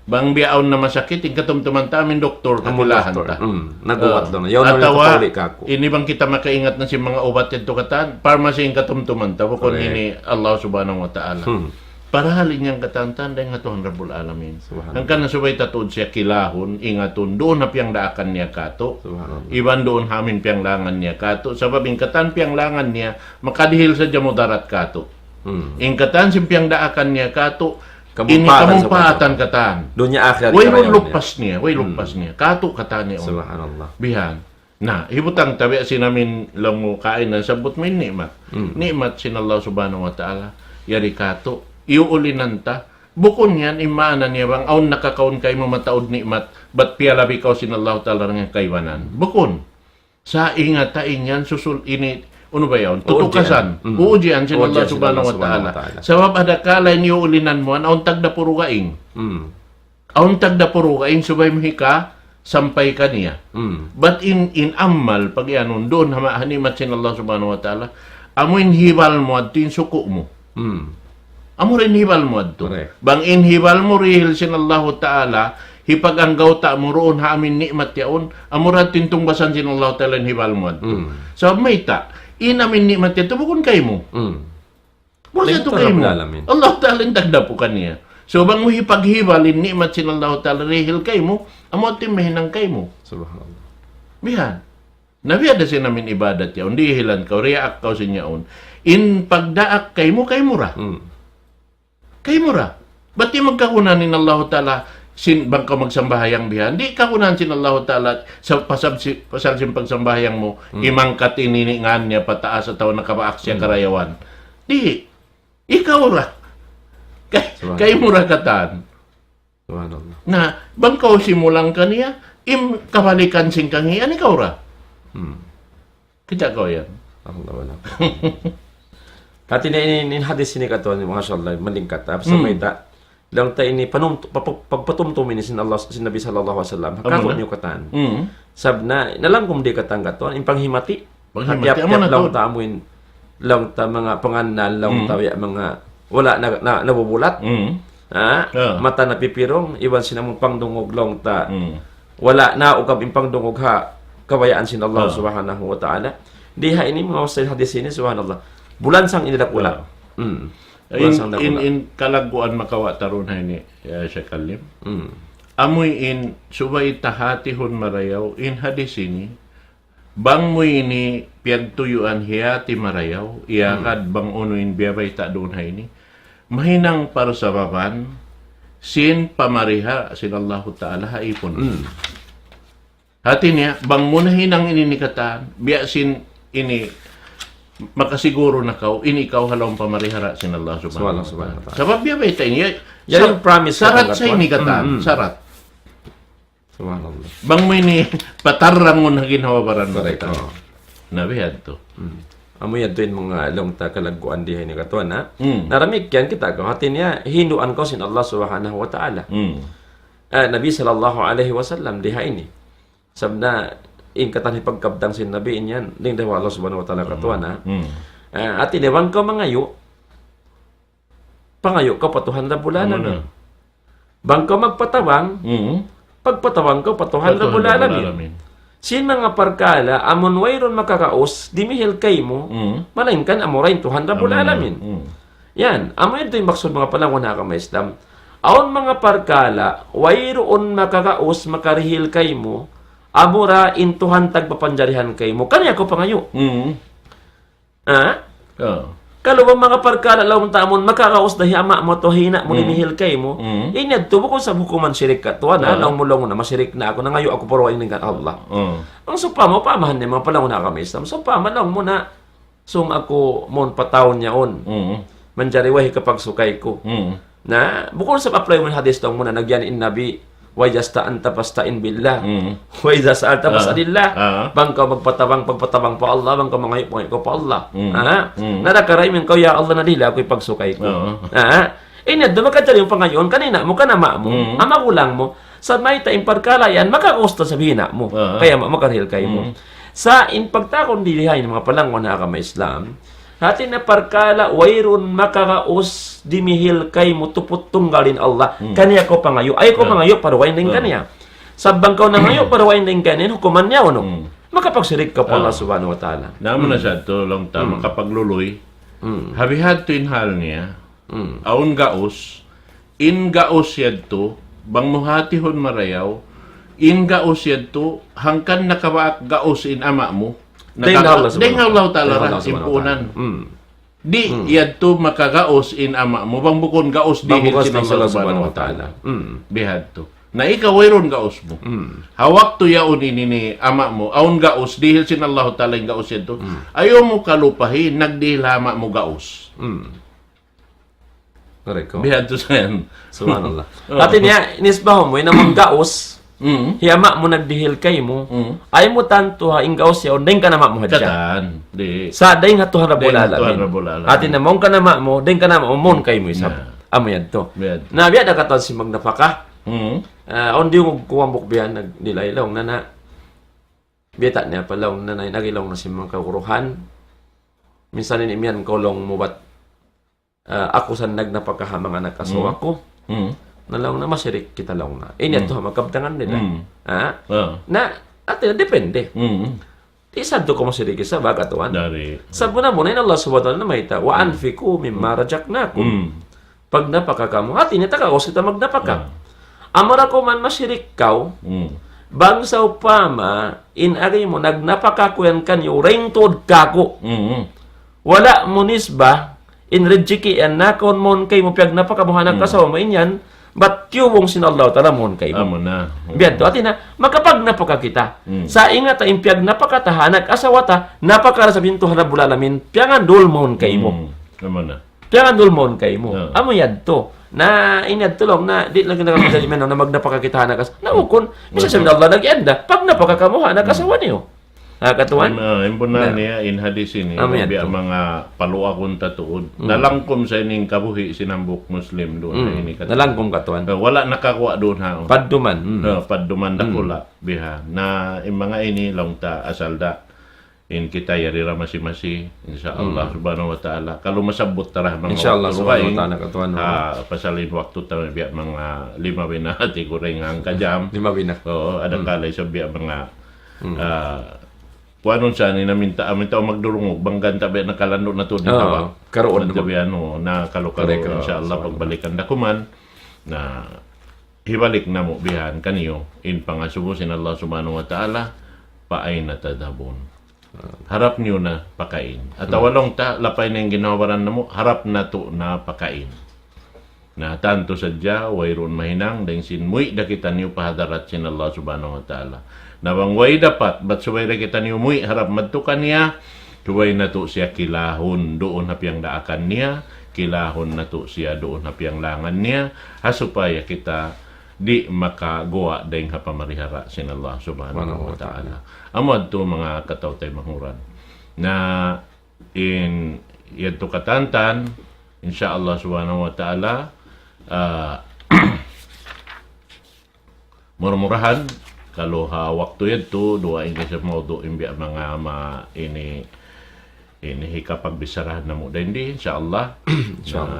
Bang biyaon na masakit, ikatumtuman ta amin doktor, kakilahan ta. Naguwat doon. Yaw na rin ka. Ini bang kita makaingat na si mga ubat ito katan, pharmacy yung katumtuman ta, kung ini Allah subhanahu wa ta'ala. Para halin niyang katantan, dahil nga Tuhan Rabbul Alamin. Hanggang nasubay tatod siya kilahon, ingaton, doon na piyang daakan niya kato. Iban doon hamin piyang langan niya kato. Sababing katan piyang langan niya, makadihil sa jamudarat kato. Ingkatan si piyang daakan niya kato, ini kamumpatan katan. Doon niya akhir. Way lupas niya, way lupas niya. Kato katan niya. Subhanallah. Bihan. Na, hibutang tabi sinamin lang mo kain na sabot may nikmat. Nikmat sin Allah subhanahu wa ta'ala. Yari kato. Iuulinan ta. Bukon yan, imaanan niya bang, aun nakakaon kay mo mataod nikmat, ba't piyalabi kaw sin Allah Ta'ala ng kaywanan? Bukon. Sa ingat ta inyan, susul ini, ano ba yun? Tutukasan. Uujian sin Allah subhanahu wa ta'ala. Sabab ada kalay niyo ulinan mo, aun tagda puro kaing. Aun tagda puro kain subay mahika sampay kaniya. But in amal pag yanon doon hanimat sin Allah subhanahu wa ta'ala amoin hibal mo at tin suko mo. Amo rin hibal mo adto. Correct. Bang inhibal mo rihil sin Allah ta'ala hipag ang gawta mo roon ha amin nikmat yaon amo ra tintong basan sin Allah ta'ala hibal mo adto. So may ta inamin nikmat yato bukon kay mo. Mo sa to kay mo. Allah ta'ala dagda po kaniya. So bang mo hipaghibal in nikmat sin Allah ta'ala rihil kay mo amo tin mahinang kay mo. Subhanallah. Bihan. Nabiya da namin ibadat yaon di hilan ka riak ka sin yaon. In pagdaak kay mo ra. Kay mo ra. Ba't di magkakunan ni Allah ta'ala sin bang ka magsambahayang bihan? Di kakunan sin Allah ta'ala sa pasal sin pagsambahayang mo, imangkat ininingan niya pataas sa taon nakapaak siya karayawan. Di. Ikaw ra. Kay mo ra katan. Subhanallah. Na bang ka simulang kaniya, kabalikan sin kangian, ikaw ra. Kita ko yan. Wala. Kati na in hadis ini kato ni mga sallallahu malingkat sa mayta lang ta ini pagpatumtum ini sin Allah sin Nabi sallallahu alaihi wasallam kato niyo katan sabna nalang di katang katon in panghimati lang ta amuin lang ta mga panganal lang ta mga wala na nabubulat mata na pipirong iwan sinamong pangdungog lang ta wala na ugab in pangdungog ha kawayaan sin Allah subhanahu wa ta'ala diha ini mga sa hadis ini subhanallah bulansang inilakula. In kalaguan makawa taron ni siya kalim. Amoy in subay tahatihon marayaw in hadisini bang mo ini piyagtuyuan hiyati marayaw iyakad bang uno in biyabay ta doon ni mahinang para sa baban sin pamariha sin Allah ta'ala haipon. Hati niya bang muna hinang ininikatan biya sin ini makasiguro na kau ini ikaw halong pamarihara sin Allah subhanahu wa ta'ala. Sabab biya ba ito niya? Yan yung promise. Sarat sa inikatan. Sarat. Subhanallah. Bang mo ini patarang mo na ginawabaran mo ito. Nabihad to. Amo yan doon mga along ta kalaguan dihay ni katuan ha. Naramik yan kita ko. Hati niya hinuan ko sin Allah subhanahu wa ta'ala. Nabi sallallahu alaihi wasallam dihay ni. Sabna in katan pagkabdang sin Nabi inyan ning daw Allah subhanahu wa ta'ala katuan ha. Ati dewang ko mangayo ka patuhan na bulanan. Bang ko magpatawang pagpatawang ko patuhan na bulanan. Sin mga parkala amon wayron makakaos dimihil kay mo malain kan amorain tuhan na bulanan. Yan amo ito yung maksud mga palangon na kamay Islam. Aon mga parkala wayron makakaos makarihil kay mo amura intuhan tagpapanjarihan kay mo. Kanya ko pangayo. Kalubang mga parkala lawang tamon makakaos dahi ama mo to hina mo nimihil kay mo. Inyad tubo ko sa hukuman sirik ka tuwa na lang mulong na masirik na ako na ngayo ako puro ng Allah. Ang supa mo pamahan niya mga palangon na kami Islam. Supa man lang mo na sum ako mon patawon niya on. Manjariwahi kapag sukay ko. Na bukod sa apply mo hadis tong muna nagyan in Nabi wa anta pastain billah wa idza sa'alta fas'alillah bangka magpatawang pagpatawang pa Allah bangka mangayo ko pa Allah nadakaray min ko ya Allah nadila ko pagsukay ko inya dumakadali yung pangayon kanina mo kanama mo amagulang mo sa may ta imparkala yan makakosta sa bina mo kaya makarhil kay mo sa in pagtakon dilihay ng mga palangon na kama Islam hati na parkala wayrun makakaos dimihil kay mo tupot tunggalin Allah kaniya ko pangayo ay ko pangayo para wain din kaniya sabang ka na ngayo para wain din kaniya hukuman niya ano makapagsirik ka pa Allah subhanahu wa ta'ala naman na siya to long time makapagluloy habihad to inhal niya aun gaos in gaos yad to bang muhatihon marayaw in gaos yad to hangkan nakabaak gaos in ama mo Deng Allah ta'ala ra impunan. Di yadto makagaos in ama mo bang bukon gaos di sin Allah subhanahu wa ta'ala. Bihad to. Na ikaw wayron gaos mo. Hawak to yaon ini ni ama mo aun gaos dihil sin Allah ta'ala ing gaos yadto. Ayo mo kalupahi nagdihil ama mo gaos. Correct. Bihad to sa yan. Subhanallah. Atin niya inisbaho mo inamang gaos hiyama mo nagdihil kay mo ay mo tanto ha ingaw siya deng ka nama mo hadya sa deng hatuhan rabulala atin namong ka nama mo deng ka nama mon kay mo isab amo yan to na biya da katon si magnapaka On di mo kuwambok biyan nagnilaylong na beta niya palaw na nagilong na si mga kakuruhan. Minsan inimyan kolong mo bat ako sa nagnapakahamang anak kaso ako. Nalaw na masirik kita law na. Inya to magkabtangan nila. Na atin depende. Isad to ko masirik sa bagatuan. Sabi na mo na Allah subhanahu wa ta'ala na mayta wa anfiku mimma rajaknakum. Pag napaka ka mo, hati niya takakos kita magnapaka. Amara ko man masirik kaw, bangsaw pa ma, inagay mo, nagnapakakuyan kanyo, ringtod kako. Wala mo nisba, inrejiki yan, nakon mon kay mo, piyag napakabuhanan kasawa mo inyan, ba't kiwong sinalaw tala mon kay mo. Amo na. Biyan to, atin na, makapag napaka kita. Sa ingat ang piyag napakataha, nag-asawa ta, napakara sa bintuhan na bulalamin, piyangan dulmon kay mo. Amo na. Piyangan dulmon kay mo. Amo yad to. Na inyad tulong na di lang nagkakasabi na magnapakakita na naukon. Bisa sabi na Allah nag-ianda. Pag napakakamuha, nag-asawa niyo. Katuan? Imbuna niya in hadisin biya mga paluwa kong tatuod. Nalangkom sa ining kabuhi sinambok Muslim doon. Nalangkom katuan. Wala nakakuha doon ha. Padduman. Padduman dakula biha. Na yung mga ini lang ta asalda. In kita yari ramasi-masi insyaallah subhanahu wa ta'ala kalau masabot tarah mga insyaallah subhanahu wa ta'ala katuan pasalin waktu tayo biya mga 5 binati ko rin ang kajam 5 bina adang kalay sa biya mga kuanon sa ni naminta magdurungog banggan tabi nakalando na to ni tawa karoon na kalokaro insyaallah pagbalikan dakuman na hibalik na mo bihan kaniyo in pangasubusin Allah subhanahu wa ta'ala paay na tadabon. Harap niyo na pakain. At awalong lapay na yung ginawaran na mo, harap na to na pakain. Na tanto sadya, wayron mahinang, dahil sinmuy da kita niyo pahadarat sin Allah subhanahu wa ta'ala. Na bang way dapat, ba't suway da kita niyo muy, harap madtukan niya, suway na to siya kilahon doon hapyang daakan niya, kilahon na to siya doon hapyang langan niya, hasupaya kita di makagawa dahil hapamarihara sin Allah subhanahu wa ta'ala. Amad to mga katawtay mahuran na in yan to katantan insyaallah subhanahu wa ta'ala murmurahan kalau waktu itu doain kasi maudu imbiya mga ini hikapagbisarahan na mo din di insyaallah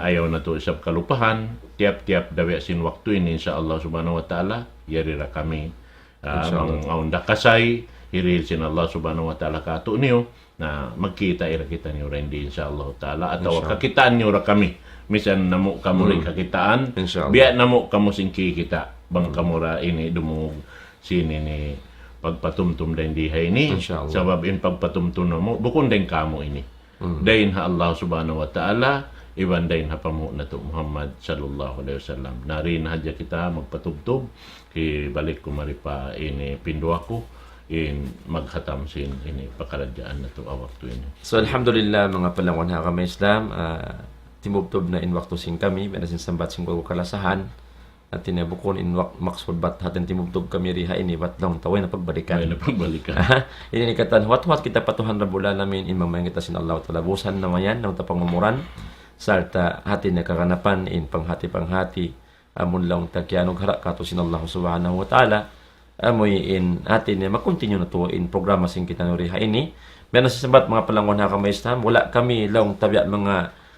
ayaw na to isab kalupahan tiap-tiap dawi sin waktu ini insyaallah subhanahu wa ta'ala yarira kami mga kasay hiril sin Allah subhanahu wa ta'ala kato niyo na magkita ira kita niyo rin di insyaallah ta'ala atau kakitaan niyo ra kami misan namo kamo rin kakitaan biya namo kamo singki kita bang kamura ini dumug sini ni pagpatumtum din dihay ni sabab in pagpatumtum mo bukon din kamo ini dain ha Allah subhanahu wa ta'ala iban dain ha pamu na to Muhammad sallallahu alaihi wasallam narin hadya kita magpatubtob balik ko maripa ini pindua ko in maghatam sin ini pakaradyaan na to waktu ini. So alhamdulillah mga palangon ha kami Islam timubtob na in waktu sin kami binasin sambat sin ko kalasahan at tinabukon in maksud bat hatin timubtob kami riha ini bat long taway na pagbalikan. Ini nikatan wat kita patuhan rabula namin in mamay kita sin Allah taala busan na mayan ng tapangumuran sarta hatin na kakanapan in panghati amon lang tagyanog hara kato sin Allah subhanahu wa ta'ala amoy in atin na makontinue na to in programa sing kita nuriha ini. Meron sa sambat mga palangon ha kamay Islam, wala kami lang tabiat mga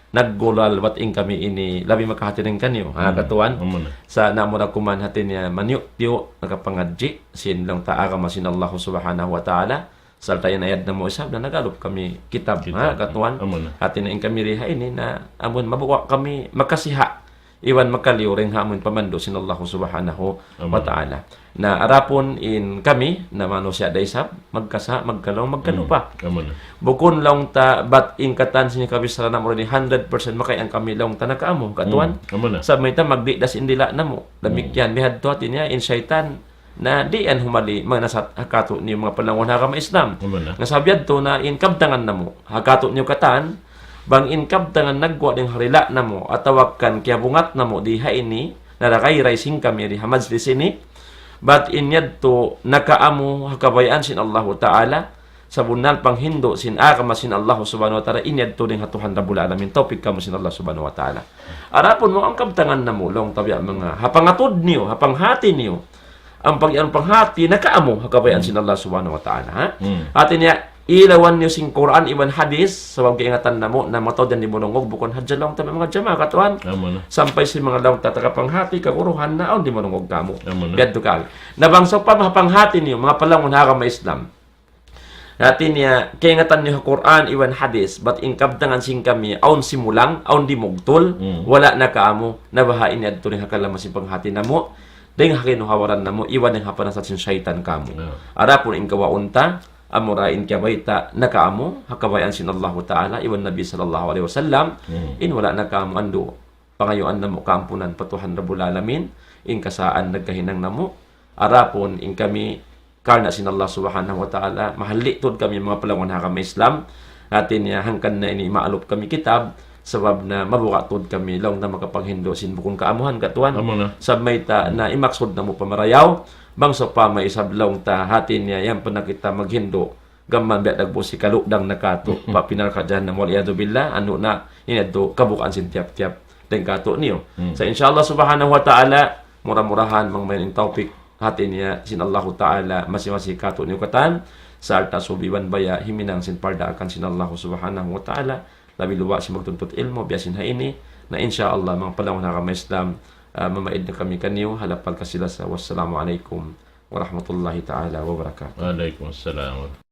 naggolal wating kami ini labi makahatirin kanyo katuan sa namo na kuman hatin niya manyo tiyo nakapangadji sin lang taara masin Allah subhanahu wa ta'ala saltayan ayad na mo isab na nagalop kami kitab katuan hatin na kami riha ini na amon mabuwa kami makasiha iwan makaliw ring hamon pamando sin Allah subhanahu wa ta'ala na arapon in kami na manusia daysab magkalaw magkanupa bukon lang ta bat in katan sinya kabisara na mo ni 100% makay ang kami lang ta nakaamo katuan sa may ta magdidas indila namo damikyan bihad to atin niya in shaitan na di an humali mga nasa hakato ni mga palangon ha Islam nga sabyad to na in kabtangan namo hakato niyo katan bang inkabtangan nagwa ding harila namo atawagkan kaya bungat namo diha ini narakay rising kami di majlis ini but inyad to nakaamo hakabayan sin Allah ta'ala sa bunal panghindo sin kama sin Allah subhanahu wa ta'ala inyad to ding hatuhan rabul alamin tawpik kamo sin Allah subhanahu wa ta'ala. Arapon mo ang kabtangan na mulong tabi mga hapangatod niyo, hapanghati niyo. Ang panghati nakaamo hakabayan sin Allah subhanahu wa ta'ala ha. Atin niya ilawan niyo sing Quran iwan hadis sa wag kaingatan namo na matod ni monongog bukon hadja lang ta mga jama katuan. Sampay si mga lang tataka panghati kaguruhan na on di monongog kamo. Gadto ka. Nabangso pa mapanghati niyo mga palangon ha ka Islam. Natin niya, kaingatan niyo Quran, iwan hadis, but in kabtangan sing kami, aun simulang, aun di mugtol, wala na kaamo, nabahain niya ito rin hakalamasing panghati na mo, dahil hakinuhawaran na mo, iwan ng hapanas at sin syaitan kamo. Arapon in kawaunta, amurain kabayta, na kaamo, hakabayan sin Allah Ta'ala, iwan Nabi sallallahu alaihi wasallam, in wala na kaamo ando, pangayuan na mo kampunan patuhan rabul alamin, in kasaan nagkahinang na mo, arapon in kami, karna sin Allah subhanahu wa ta'ala mahali tod kami mga palangon ha kami Islam natin niya hangkan na ini maalop kami kitab sabab na mabuka tod kami lang na makapaghindo sin bukong kaamuhan katuan sabay ta na imaksod na mo pamarayaw bangso pa may isablong ta hatin niya yan pa nakita maghindo gamman biya dagbo si kaludang nakato pa pinarkadyan na waliyadu billah ano na inadto kabukaan sin tiap-tiap den kato niyo sa inshallah subhanahu wa ta'ala murah-murahan mang may topic hati niya sin Allah Ta'ala masih-masih kato niyo katan sa alta subiban baya himinang sin parda akan sin Allah Subhanahu wa Ta'ala labi luwa si magtuntut ilmo biyasin ha ini na insyaAllah mga panahon na kami Islam mamaid na kami kaniyo halapal ka sila sa wassalamualaikum warahmatullahi ta'ala wabarakatuh. Waalaikumsalam.